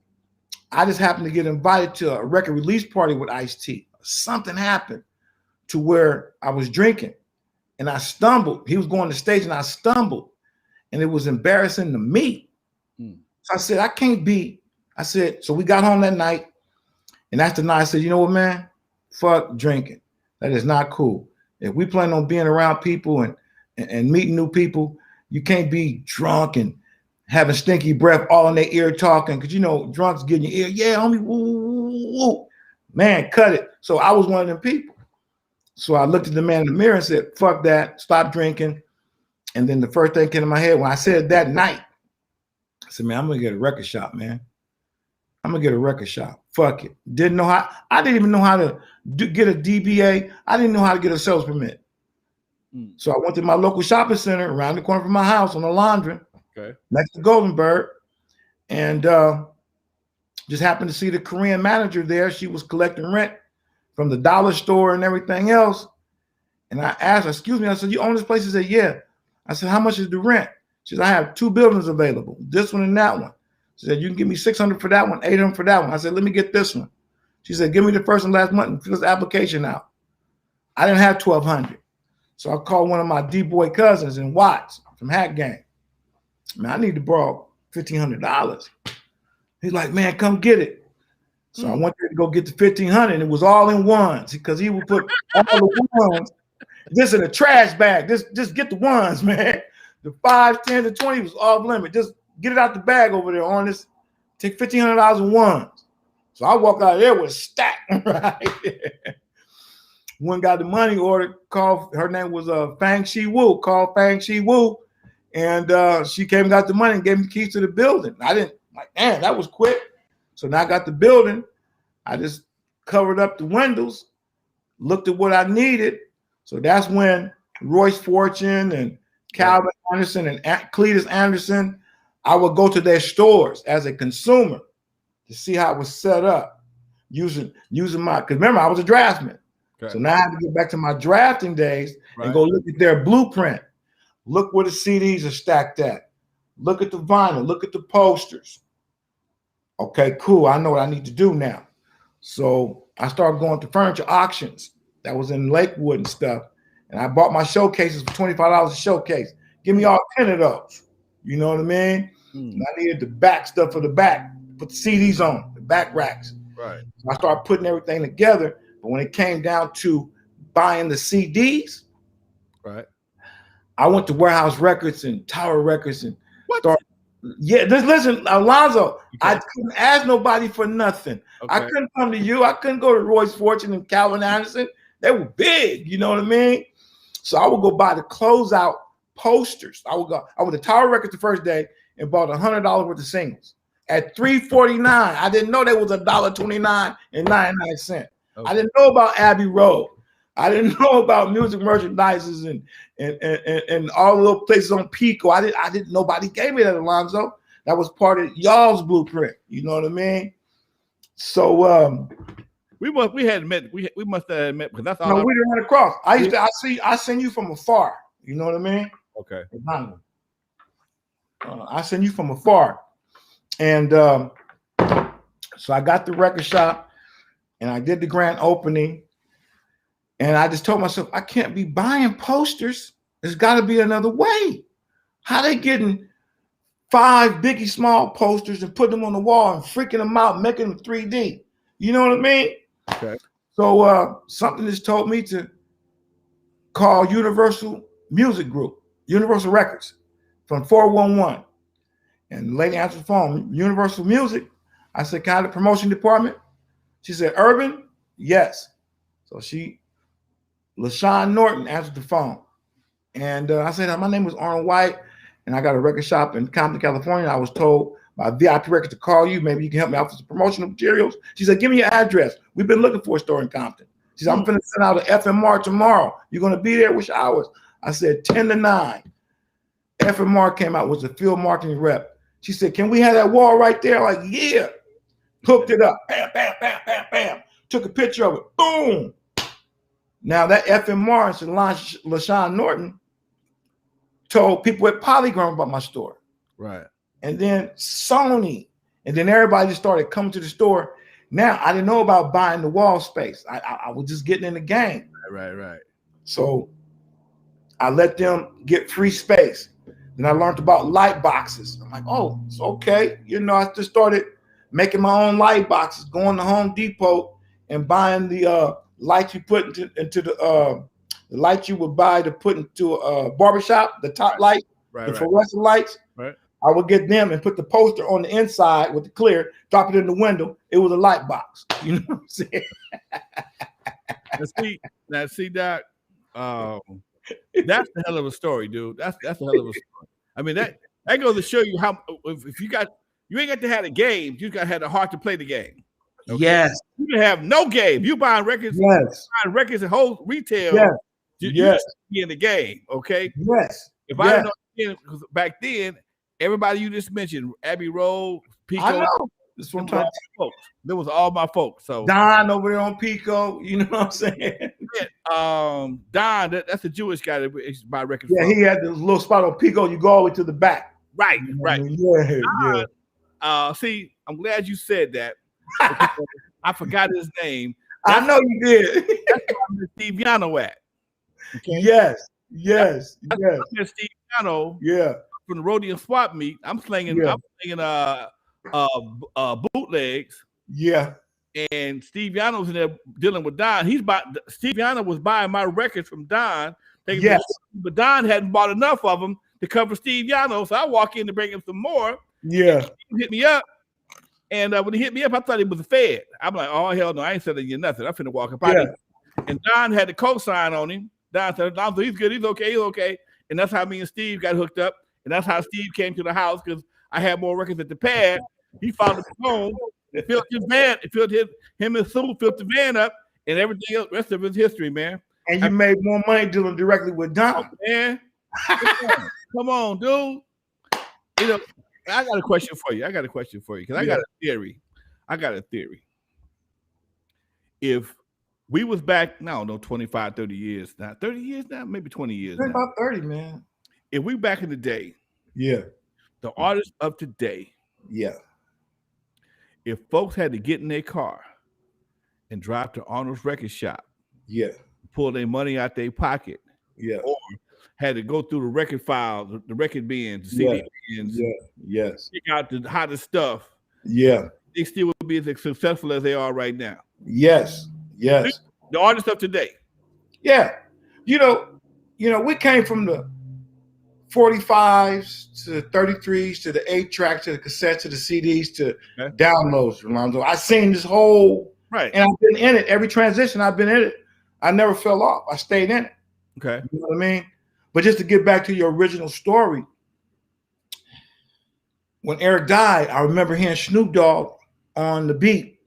I just happened to get invited to a record release party with Ice-T. Something happened to where I was drinking and I stumbled. He was going to stage and I stumbled and it was embarrassing to me. So I said, I can't be. I said, so we got home that night and that's the night I said, you know what, man? Fuck drinking. That is not cool. If we plan on being around people and meeting new people, you can't be drunk and having stinky breath all in their ear talking because, you know, drunks get in your ear. Yeah, homie, woo, woo, woo. Man, cut it. So I was one of them people. So I looked at the man in the mirror and said, fuck that, stop drinking. And then the first thing came to my head when I said it that night, I said, man, I'm going to get a record shop, man. I'm going to get a record shop. Fuck it. Didn't know how. I didn't even know how to get a DBA. I didn't know how to get a sales permit. So I went to my local shopping center around the corner from my house on the Laundry, next to Golden Bird, and just happened to see the Korean manager there. She was collecting rent from the dollar store and everything else. And I asked her, excuse me, I said, you own this place? She said, yeah. I said, how much is the rent? She said, I have 2 buildings available, this one and that one. She said, you can give me $600 for that one, $800 for that one. I said, let me get this one. She said, give me the first and last month and fill this application out. I didn't have $1,200. So I called one of my D-boy cousins in Watts from Hat Gang. Man, I need to borrow $1,500. He's like, man, come get it. So I went there to go get the $1,500 and it was all in ones because he would put all the ones just in a trash bag. Just get the ones, man. The 5, 10, the 20 was off limit. Just get it out the bag over there on this. Take $1,500 in ones. So I walk out of there with a stack right there. One got the money order, called, her name was Fang Shi Wu, called Fang Shi Wu. And she came and got the money and gave me the keys to the building. I didn't, like, man, that was quick. So now I got the building. I just covered up the windows, looked at what I needed. So that's when Royce Fortune and Calvin Anderson and Cletus Anderson, I would go to their stores as a consumer to see how it was set up using my, because remember, I was a draftsman. So now I have to get back to my drafting days and go look at their blueprint. Look where the CDs are stacked at. Look at the vinyl. Look at the posters. Okay, cool. I know what I need to do now. So I started going to furniture auctions that was in Lakewood and stuff. And I bought my showcases for $25 a showcase. Give me all 10 of those. You know what I mean? And I needed the back stuff for the back. Put the CDs on, the back racks. Right. So I started putting everything together. But when it came down to buying the CDs, I went to Warehouse Records and Tower Records and just listen, Lonzo, I couldn't ask nobody for nothing. I couldn't come to you. I couldn't go to Royce Fortune and Calvin Anderson. They were big, you know what I mean? So I would go buy the closeout posters. I went to Tower Records the first day and bought $100 worth of singles at $3.49. I didn't know there was $1.29 and 99 cents. I didn't know about Abbey Road. I didn't know about music merchandises and all the little places on Pico. I didn't. Nobody gave me that, Alonzo. That was part of y'all's blueprint. You know what I mean? So we hadn't met. We must have met because that's all. No, we didn't run across. I seen you from afar. You know what I mean? Okay. I seen you from afar, and so I got the record shop. And I did the grand opening. And I just told myself, I can't be buying posters. There's got to be another way. How they getting 5 Biggie Small posters and putting them on the wall and freaking them out, making them 3D? You know what I mean? Okay. So something just told me to call Universal Music Group, Universal Records from 411. And the lady answered the phone, Universal Music. I said, can I have the promotion department? She said, Urban? Yes. So LaShawn Norton answered the phone. And I said, my name is Arnold White, and I got a record shop in Compton, California. I was told by VIP Records to call you. Maybe you can help me out with some promotional materials. She said, give me your address. We've been looking for a store in Compton. She said, I'm going to send out an FMR tomorrow. You're going to be there? Which hours? I said, 10 to 9. FMR came out, was a field marketing rep. She said, can we have that wall right there? Like, yeah. Hooked it up. Bam, bam, bam, bam, bam. Took a picture of it. Boom. Now that FMR and LaShawn Norton told people at Polygram about my store. Right. And then Sony. And then everybody just started coming to the store. Now, I didn't know about buying the wall space. I was just getting in the game. Right. So I let them get free space. Then I learned about light boxes. I'm like, oh, it's okay. You know, I just started making my own light boxes, going to Home Depot and buying the light you put into the light you would buy to put into a barbershop, the top light, the fluorescent lights. Right. I would get them and put the poster on the inside with the clear, drop it in the window. It was a light box. You know what I'm saying? See, Doc, that's the hell of a story, dude. That's a hell of a story. I mean, that goes to show you how if you ain't got to have a game, you got to have the heart to play the game. Okay? Yes. You can have no game. You buying records, buying records and whole retail. Yes. You just be in the game, okay? Yes. If I didn't know, because back then, everybody you just mentioned, Abbey Road, Pico. I know. This one time. There was all my folks. So Don over there on Pico, you know what I'm saying? Don, that's a Jewish guy that buy records. Yeah, he had this little spot on Pico. You go all the way to the back. Right. Yeah. See, I'm glad you said that. I forgot his name. I know you did. That's where Steve Yano at. Okay? Yes. Steve Yano. Yeah. From the Rhodium Swap Meet, I'm slinging bootlegs. Yeah. And Steve Yano's in there dealing with Don. Steve Yano was buying my records from Don. Yes. But Don hadn't bought enough of them to cover Steve Yano. So I walk in to bring him some more. Yeah. He hit me up. And when he hit me up, I thought he was a Fed. I'm like, oh, hell no, I ain't selling you nothing. I'm finna walk up out here. And Don had the co-sign on him. Don said, Lonzo, he's good. He's okay. And that's how me and Steve got hooked up. And that's how Steve came to the house because I had more records at the pad. He followed the home and filled his van. It filled him and Sue filled the van up, and everything else, rest of his history, man. And you made more money dealing directly with Don. Oh, man. Come on, dude. You know, I got a question for you. Because I got a theory. If we was back, I don't know, 25, 30 years now. 30 years now? Maybe 20 years now. About 30, man. If we back in the day, the artists of today, if folks had to get in their car and drive to Arnold's record shop, pull their money out their pocket, or had to go through the record files, the record bins, the CD bins, pick out the hottest stuff, they still would be as successful as they are right now. Yes. The artists of today. Yeah. You know, we came from the 45s to the 33s to the 8-track to the cassettes to the CDs to downloads, Lonzo. I seen this whole and I've been in it. Every transition I've been in it. I never fell off. I stayed in it. Okay. You know what I mean? But just to get back to your original story, when Eric died, I remember hearing Snoop Dogg on the beat,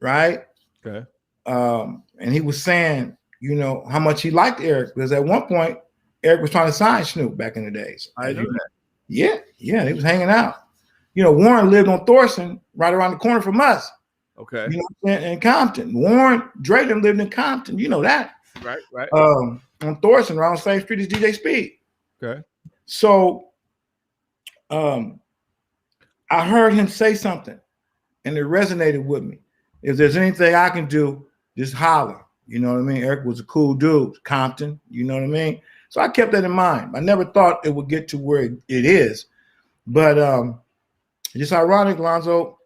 right? Okay. And he was saying, you know, how much he liked Eric, because at one point Eric was trying to sign Snoop back in the days. I know that. Yeah, he was hanging out. You know, Warren lived on Thorson, right around the corner from us. Okay. You know, in Compton. Warren Drayton lived in Compton. You know that. Right. On Thorson, around the same street as DJ Speed. Okay. So I heard him say something and it resonated with me. If there's anything I can do, just holler. You know what I mean? Eric was a cool dude, Compton, you know what I mean? So I kept that in mind. I never thought it would get to where it is. But just ironic, Lonzo,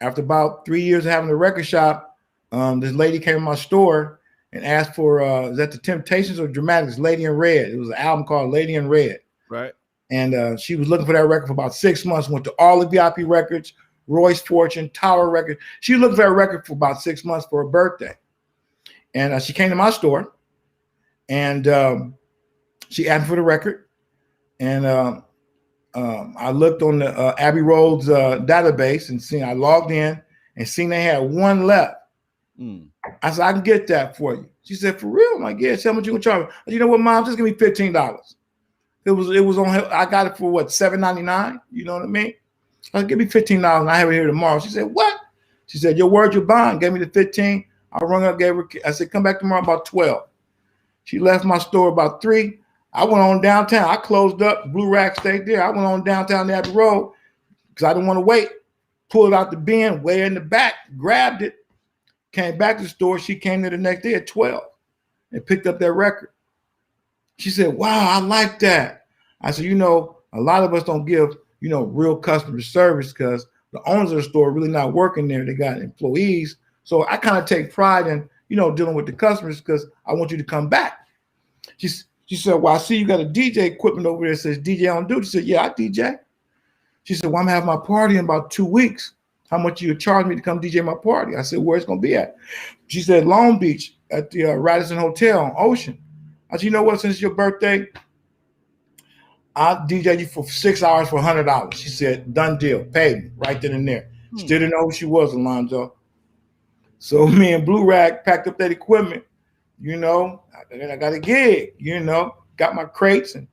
after about 3 years of having a record shop, this lady came to my store and asked for, is that the Temptations or Dramatics, Lady in Red? It was an album called Lady in Red. Right. And she was looking for that record for about 6 months, went to all the VIP records, Royce Fortune, Tower Records. She looked for that record for about 6 months for her birthday. And she came to my store and she asked for the record. And I looked on the Abbey Road's database and I logged in and seen they had one left. I said, I can get that for you. She said, for real? I'm like, yeah, tell me what you can charge me. You know what, Mom? Just give me $15. It was on. I got it for what, $7.99? You know what I mean? I said, give me $15 and I have it here tomorrow. She said, what? She said, your word, your bond. Gave me the 15. I rung up, gave her. I said, come back tomorrow about 12. She left my store about 3. I went on downtown. I closed up. Blue Rack stayed there. I went on downtown Abbey Road because I didn't want to wait. Pulled out the bin way in the back, grabbed it, came back to the store. She came there the next day at 12 and picked up that record. She said, wow, I like that. I said, a lot of us don't give, real customer service because the owners of the store are really not working there. They got employees. So I kind of take pride in, dealing with the customers because I want you to come back. She said, well, I see you got a DJ equipment over there that says DJ on duty. She said, yeah, I DJ. She said, well, I'm having my party in about 2 weeks. How much you charge me to come DJ my party? I said, where it's going to be at? She said, Long Beach at the Radisson Hotel on Ocean. I said, you know what, since your birthday, I'll DJ you for 6 hours for $100. She said, done deal, pay me right then and there. Still didn't know who she was, Lonzo. So me and Blue Rag packed up that equipment, I got a gig, got my crates. And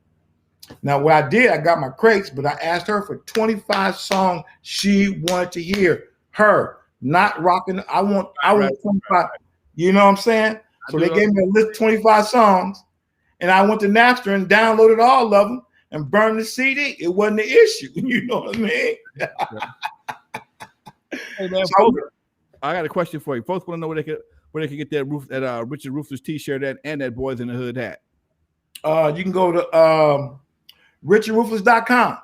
now what I did, I got my crates, but I asked her for 25 songs she wanted to hear. Her, not rocking. I want 25. You know what I'm saying? So they gave me a list of 25 songs, and I went to Napster and downloaded all of them and burned the CD. It wasn't an issue. You know what I mean? Hey man, folks, I got a question for you. Folks want to know where they can get that Richard Ruthless T-shirt and that Boys in the Hood hat. You can go to richardruthless.com.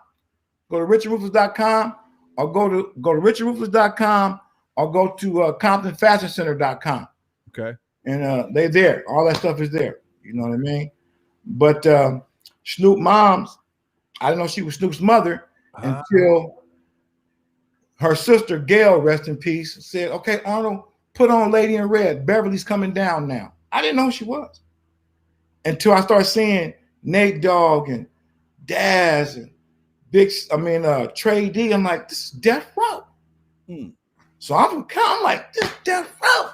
Go to richardruthless.com or go to richardruthless.com or go to comptonfashioncenter.com. Okay. And they're there. All that stuff is there. You know what I mean? But Snoop mom's, I didn't know she was Snoop's mother until her sister, Gail, rest in peace, said, okay, Arnold, put on Lady in Red. Beverly's coming down now. I didn't know who she was until I started seeing Nate Dogg and Daz and Trey D. I'm like, this is Death Row. So I'm like, this is Death Row.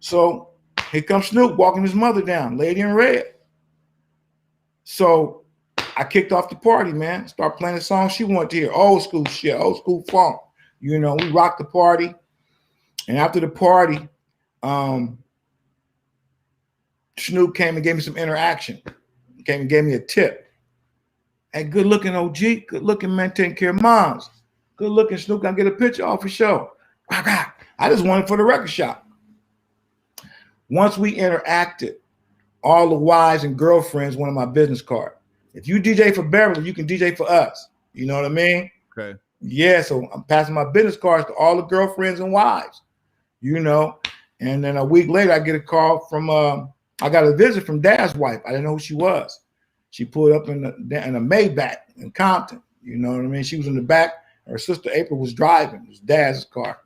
So here comes Snoop walking his mother down, Lady in Red. So I kicked off the party, man. Start playing the song she wanted to hear. Old school shit, old school funk. We rocked the party. And after the party, Snoop came and gave me some interaction. He came and gave me a tip. Hey, good looking OG, good looking man, taking care of moms. Good looking Snoop, gonna get a picture off for show. I just wanted for the record shop. Once we interacted, all the wives and girlfriends wanted my business card. If you DJ for Beverly, you can DJ for us. You know what I mean? Okay. Yeah, so I'm passing my business cards to all the girlfriends and wives, And then a week later, I get a call from, I got a visit from Dad's wife. I didn't know who she was. She pulled up in a Maybach in Compton. You know what I mean? She was in the back. Her sister April was driving. It was Dad's car.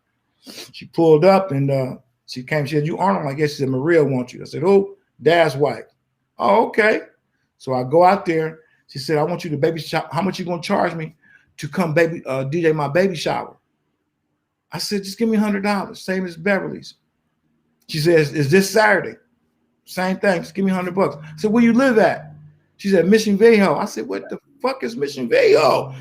She pulled up and she came. She said, you Arnold? I guess she said, Maria wants you. I said, who? Dad's wife. Oh, okay. So I go out there. She said, I want you to baby shower. How much you going to charge me to come DJ my baby shower? I said, just give me $100, same as Beverly's. She says, is this Saturday? Same thing, just give me $100. I said, where you live at? She said, Mission Viejo. I said, what the fuck is Mission Viejo?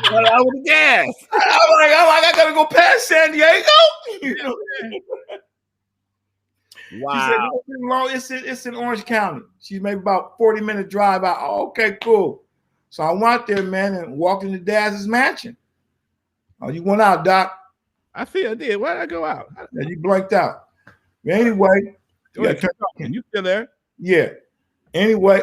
I would guess. I'm like, I gotta go past San Diego. Wow. She said, it's in Orange County. She's maybe about 40-minute drive out. Oh, okay, cool. So I went there, man, and walked into Daz's mansion. Oh, you went out, Doc? I did. Why did I go out? Yeah, you blanked out. Anyway, you still there? Yeah. Anyway,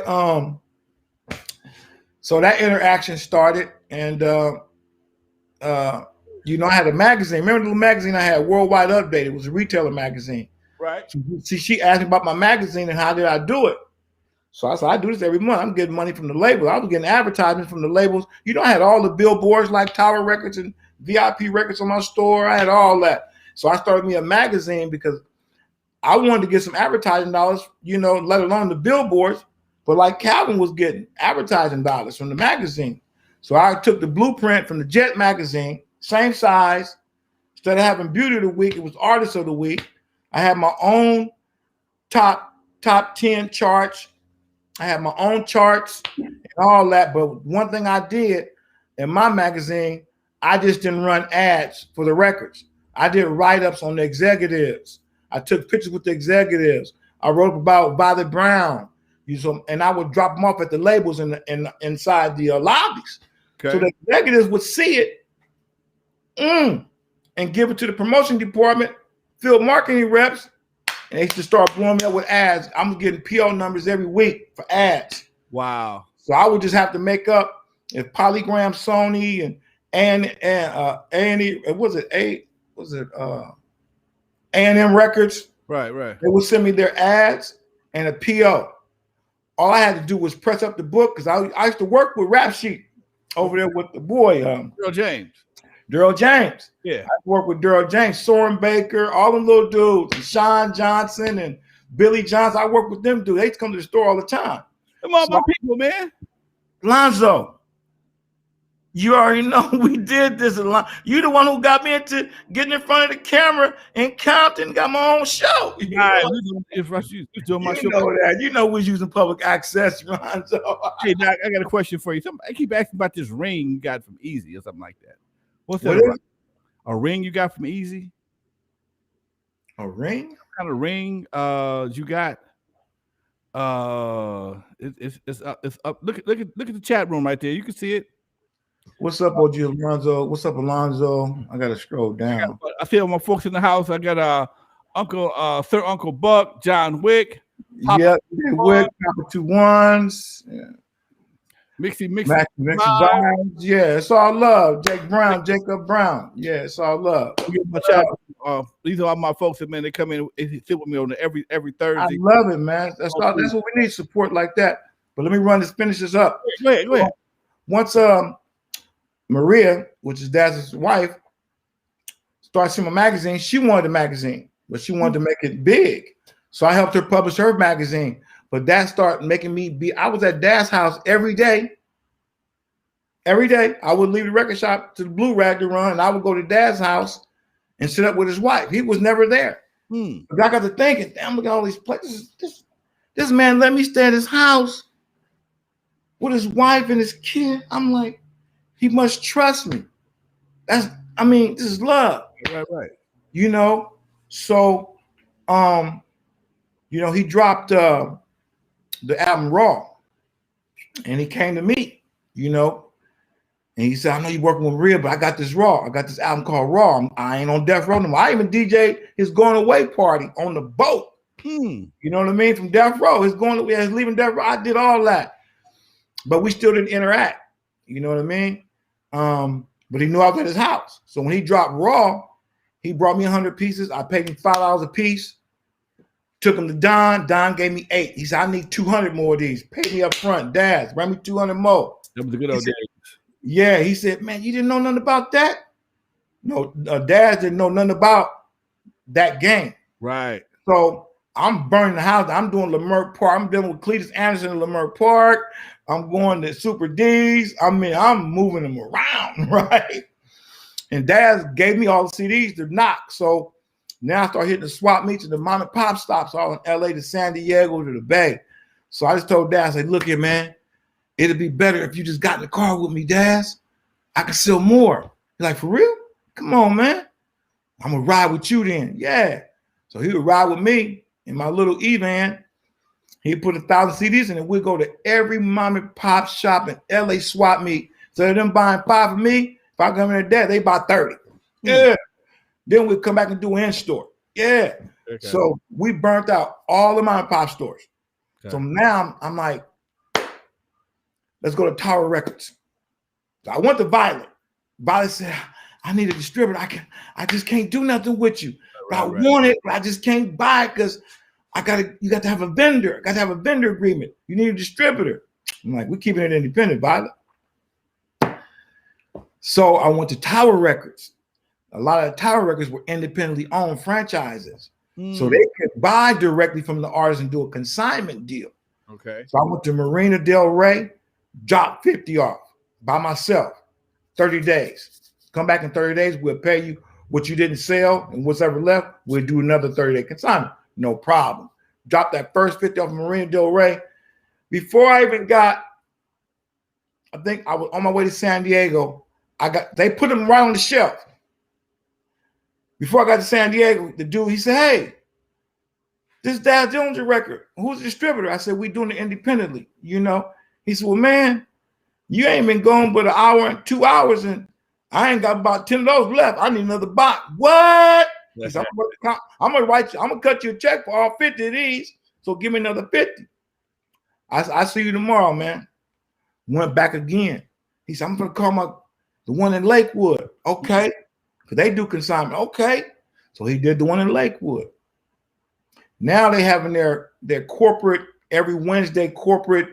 so that interaction started, and I had a magazine. Remember the little magazine I had, Worldwide Update? It was a retailer magazine. Right. So she asked me about my magazine and how did I do it. So I said, I do this every month. I'm getting money from the label. I was getting advertisements from the labels. I had all the billboards like Tower Records and VIP Records on my store. I had all that. So I started me a magazine because I wanted to get some advertising dollars, let alone the billboards. But like Calvin was getting advertising dollars from the magazine. So I took the blueprint from the Jet magazine, same size. Instead of having Beauty of the Week, it was Artist of the Week. I had my own top 10 charts. I had my own charts and all that. But one thing I did in my magazine, I just didn't run ads for the records. I did write-ups on the executives. I took pictures with the executives. I wrote about Violet Brown, And I would drop them off at the labels inside the lobbies. Okay. So the executives would see it and give it to the promotion department, field marketing reps, and they just start blowing me up with ads. I'm getting PO numbers every week for ads. Wow. So I would just have to make up if Polygram, Sony, and A&M Records. Right. They would send me their ads and a PO. All I had to do was press up the book because I used to work with Rap Sheet over there with the boy Daryl James. Yeah, I worked with Daryl James, Soren Baker, all them little dudes, and Sean Johnson and Billy Johnson. I worked with them dudes. They used to come to the store all the time. Come on, my people, man. Lonzo, you already know we did this a lot. You the one who got me into getting in front of the camera in Compton, got my own show. You know that. You know we're using public access, Lonzo. Hey, Doc, I got a question for you. I keep asking about this ring you got from Eazy or something like that. What's that about? A ring you got from Eazy? A ring? What kind of ring you got? It's up. Look at the chat room right there. You can see it. What's up, OG Alonzo? What's up, Alonzo? I gotta scroll down. I see all my folks in the house. I got Sir Uncle Buck, John Wick. Yep, Wick, Papa 2 1s. Yeah. Mixy vibes. Yeah, it's all love. Jacob Brown. Yeah, it's all love. These are all my folks that, man, they come in and sit with me on every Thursday. I love it, man. That's what we need, support like that. But let me finish this up. Go ahead. Once Maria, which is Daz's wife, started seeing my magazine, she wanted a magazine, but she wanted to make it big. So I helped her publish her magazine. But that started making me I was at Daz's house every day. Every day, I would leave the record shop to the Blue Rag to run, and I would go to Daz's house and sit up with his wife. He was never there. But I got to thinking, damn, look at all these places. This man let me stay at his house with his wife and his kid. I'm like, he must trust me. This is love. Right. You know, so he dropped the album Raw, and he came to me, and he said, I know you're working with Maria, but I got this Raw. I got this album called Raw. I ain't on Death Row no more. I even DJ his going away party on the boat. You know what I mean? From Death Row, his leaving Death Row. I did all that, but we still didn't interact. You know what I mean? But he knew I was at his house. So when he dropped Raw, he brought me 100 pieces. I paid him $5 a piece. Took him to Don. Don gave me 8. He said, I need 200 more of these. Paid me up front. Daz, bring me 200 more. That was the good old days. Yeah, he said, man, you didn't know nothing about that? No, Daz didn't know nothing about that game. Right. So I'm burning the house. I'm doing Leimert Park. I'm dealing with Cletus Anderson in Leimert Park. I'm going to Super D's. I'm moving them around, right? And Daz gave me all the CDs to knock. So now I start hitting the swap meets and the mom and pop stops all in LA to San Diego to the Bay. So I just told Daz, look here, man, it'd be better if you just got in the car with me, Daz. I can sell more. He's like, for real? Come on, man. I'm going to ride with you then. Yeah. So he would ride with me in my little E-van. He'd put 1,000 CDs in it. We'd go to every mom and pop shop in LA swap meet. So them buying 5 of me, if I come in there, they buy 30. Yeah. Then we'd come back and do in-store. Yeah. Okay. So we burnt out all the mom and pop stores. Okay. So now I'm like, let's go to Tower Records. So I went to Violet. Violet said, I need a distributor. I just can't do nothing with you. Right, I want it, but I just can't buy it because you got to have a vendor. I got to have a vendor agreement. You need a distributor. I'm like, we're keeping it independent, Violet. So I went to Tower Records. A lot of Tower Records were independently owned franchises. So they could buy directly from the artist and do a consignment deal. Okay. So I went to Marina Del Rey, dropped 50 off by myself, 30 days. Come back in 30 days, we'll pay you what you didn't sell, and what's ever left, we'll do another 30-day consignment. No problem. Dropped that first 50 off of Marina Del Rey. Before I even got, I think I was on my way to San Diego, they put them right on the shelf. Before I got to San Diego, the dude, he said, hey, this Daz Jones record. Who's the distributor? I said, we doing it independently, you know. He said, well, man, you ain't been gone but an hour and 2 hours, and I ain't got about 10 of those left. I need another box. What? He said, I'm gonna cut you a check for all 50 of these. So give me another 50. I see you tomorrow, man. Went back again. He said, I'm gonna call the one in Lakewood. Okay. Because they do consignment. Okay. So he did the one in Lakewood. Now they having their corporate every Wednesday corporate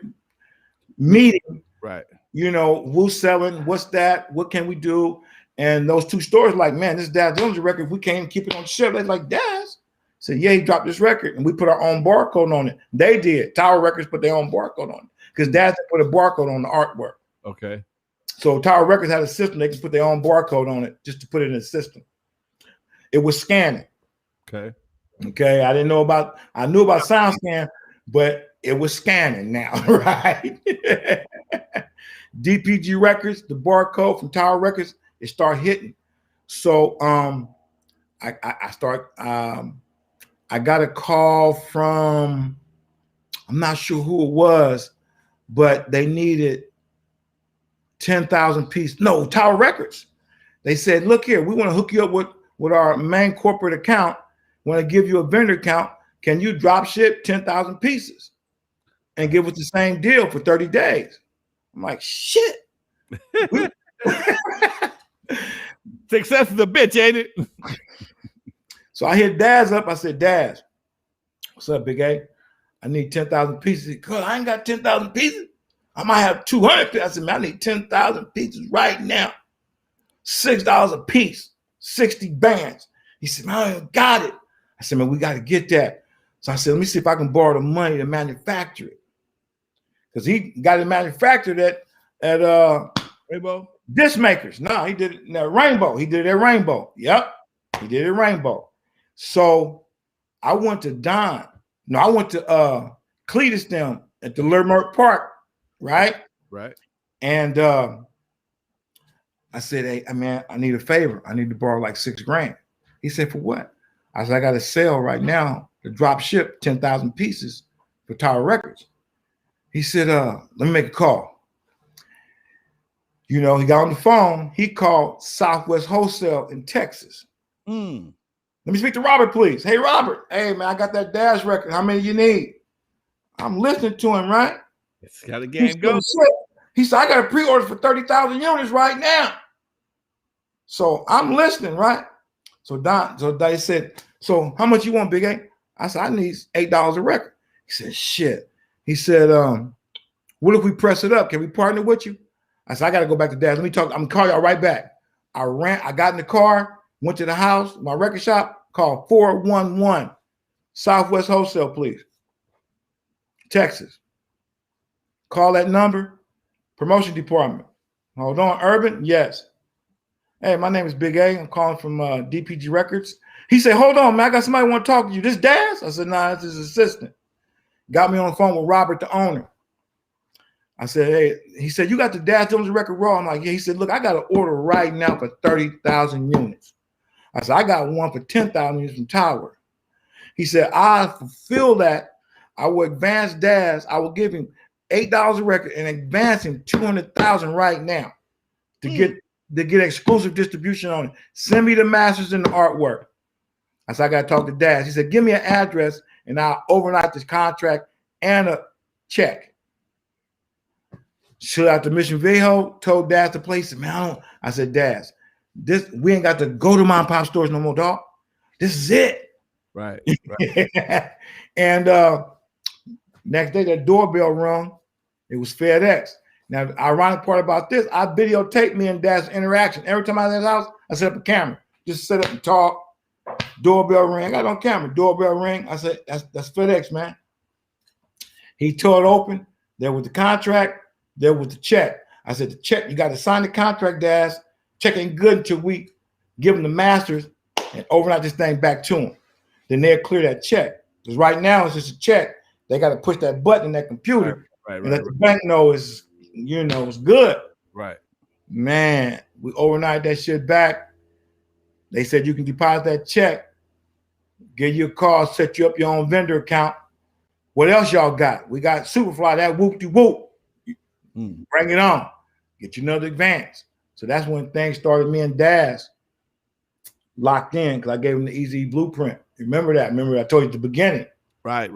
meeting. Right. You know, who's selling, what's that, what can we do? And those two stores like, man, this Daz Jones record, we can't keep it on the shelf. They're like, Daz. Said, yeah, he dropped this record and we put our own barcode on it. They did. Tower Records put their own barcode on it because Daz put a barcode on the artwork. Okay. So Tower Records had a system. They can put their own barcode on it just to put it in the system. It was scanning. Okay. Okay. I knew about SoundScan, but it was scanning now, right? DPG Records, the barcode from Tower Records, it started hitting. So I got a call from, I'm not sure who it was, but they needed 10,000 pieces. No, Tower Records. They said, look here, we want to hook you up with our main corporate account. Want to give you a vendor account. Can you drop ship 10,000 pieces and give us the same deal for 30 days? I'm like, shit. Success is a bitch, ain't it? So I hit Daz up. I said, Daz, what's up, Big A? I need 10,000 pieces. He said, I ain't got 10,000 pieces. I might have 200 pieces. I said, man, I need 10,000 pieces right now. $6 a piece, 60 bands. He said, man, I ain't got it. I said, man, we got to get that. So I said, let me see if I can borrow the money to manufacture it. Because he got it manufactured at Rainbow Disc Makers. No, he did it at Rainbow. He did it at Rainbow. Yep. He did it at Rainbow. So I went to Don. No, I went to Cletus them at the Lermert Park, right? Right. And I said, hey, man, I need a favor. I need to borrow like $6,000. He said, for what? I said, I got a sale right now to drop ship 10,000 pieces for Tower Records. He said, let me make a call. You know, he got on the phone. He called Southwest Wholesale in Texas. Let me speak to Robert, please. Hey, Robert. Hey, man, I got that Daz record. How many you need? I'm listening to him, right? It's got a game going. He said, I got a pre-order for 30,000 units right now. So I'm listening, right? So they said, so how much you want, Big A? I said, I need $8 a record. He said, shit. He said, what if we press it up? Can we partner with you? I said, I got to go back to Daz. Let me talk. I'm going to call y'all right back. I got in the car, went to the house, my record shop, called 411 Southwest Wholesale, please. Texas. Call that number. Promotion department. Hold on, Urban? Yes. Hey, my name is Big A. I'm calling from DPG Records. He said, hold on, man. I got somebody want to talk to you. This Daz? I said, nah, it's his assistant. Got me on the phone with Robert, the owner. I said, hey, he said, you got the Daz Jones record raw? I'm like, yeah. He said, look, I got an order right now for 30,000 units. I said, I got one for 10,000 units from Tower. He said, I fulfill that. I will advance Daz. I will give him $8 a record and advance him 200,000 right now to get exclusive distribution on it. Send me the masters and the artwork. I said, I got to talk to Daz. He said, give me an address and I'll overnight this contract and a check. Shoot out to Mission Viejo, told Daz to place it. Man, I said, Daz, we ain't got to go to mom and pop stores no more, dog. This is it. Right. And next day, that doorbell rung. It was FedEx. Now, the ironic part about this, I videotaped me and Daz's interaction. Every time I was in his house, I set up a camera. Just sit up and talk. Doorbell ring. I got it on camera. Doorbell ring. I said, that's FedEx, man. He tore it open. There was the contract. There was the check. I said, the check, you got to sign the contract, Daz. Check ain't good until we give them the masters and overnight this thing back to them. Then they'll clear that check. Because right now it's just a check. They got to push that button in that computer and let the bank know it's good. Right. Man, we overnight that shit back. They said you can deposit that check. Get you a car, set you up your own vendor account. What else y'all got? We got Superfly, that whoop-de-whoop. Bring it on. Get you another advance. So that's when things started. Me and Daz locked in because I gave him the Eazy E blueprint. Remember that? Remember I told you at the beginning. Right.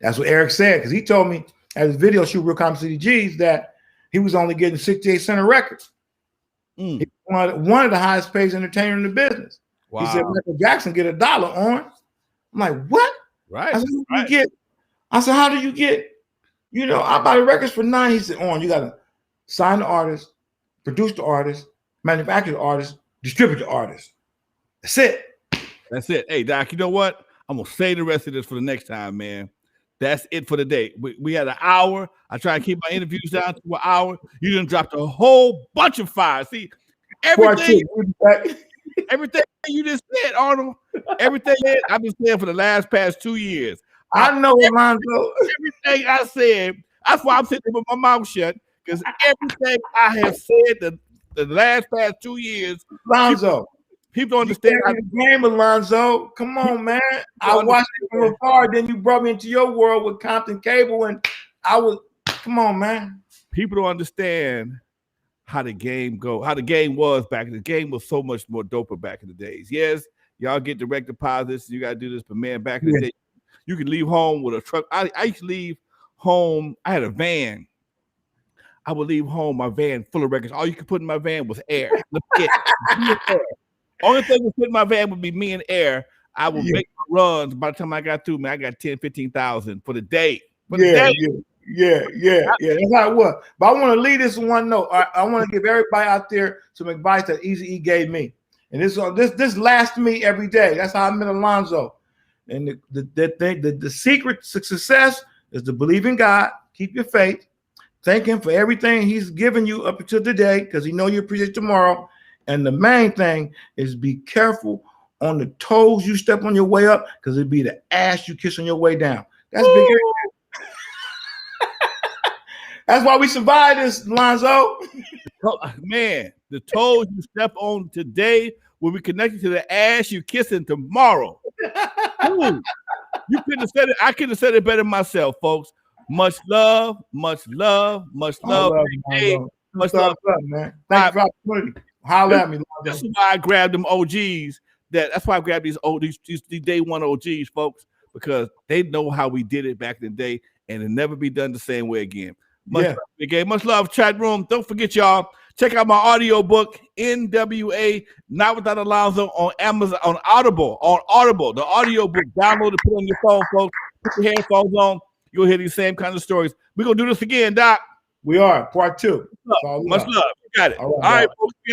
That's what Eric said, because he told me at his video shoot, Real Compton City G's, that he was only getting 68 cents a record. He was one of the highest paid entertainers in the business. Wow. He said Michael Jackson get $1 on. I'm like, what? Right. I said, how do you get? You know, I buy the records for $9. He said, you got to sign the artist, produce the artist, manufacture the artist, distribute the artist. That's it. Hey, Doc, you know what? I'm going to save the rest of this for the next time, man. That's it for the day. We had an hour. I try to keep my interviews down to an hour. You done dropped a whole bunch of fire. See, everything you just said, Arnold, everything I've been saying for the past 2 years. I know, Lonzo. Everything I said, that's why I'm sitting with my mouth shut, because everything I have said the past 2 years, Lonzo. People don't understand the game, Lonzo. Come on, man. I watched it from afar. Then you brought me into your world with Compton Cable, and come on, man. People don't understand how the game was back. The game was so much more doper back in the days. Yes, y'all get direct deposits. You got to do this, but man, back in the day, you could leave home with a truck. I used to leave home. I had a van. I would leave home, my van full of records. All you could put in my van was air. Only thing that fit in my van would be me and air. I would make my runs. By the time I got through, man, I got 10, 15,000 for the day. Yeah. That's how it was. But I want to leave this one note. I want to give everybody out there some advice that Eazy E gave me. And this lasts me every day. That's how I met Lonzo. And the secret to success is to believe in God, keep your faith, thank him for everything he's given you up until today, because he know you appreciate tomorrow. And the main thing is be careful on the toes you step on your way up, because it'd be the ass you kiss on your way down. That's big. That's why we survived this, Lonzo. Man, the toes you step on today will be connected to the ass you kissing tomorrow. Ooh, you couldn't have said it. I could have said it better myself, folks. Much love, much love, much love. Much love, man. Thank you for the opportunity. Holler at me. That's why I grabbed them OGs. That's why I grabbed these day one OGs, folks, because they know how we did it back in the day, and it'll never be done the same way again. Much love, chat room. Don't forget, y'all, check out my audio book, N.W.A. Not Without Alonzo, on Amazon, on Audible, the audio book. Download it, put it on your phone, folks. Put your headphones on. You'll hear these same kind of stories. We're going to do this again, Doc. We are. Part 2. Much love. You got it. All right, folks, we got it.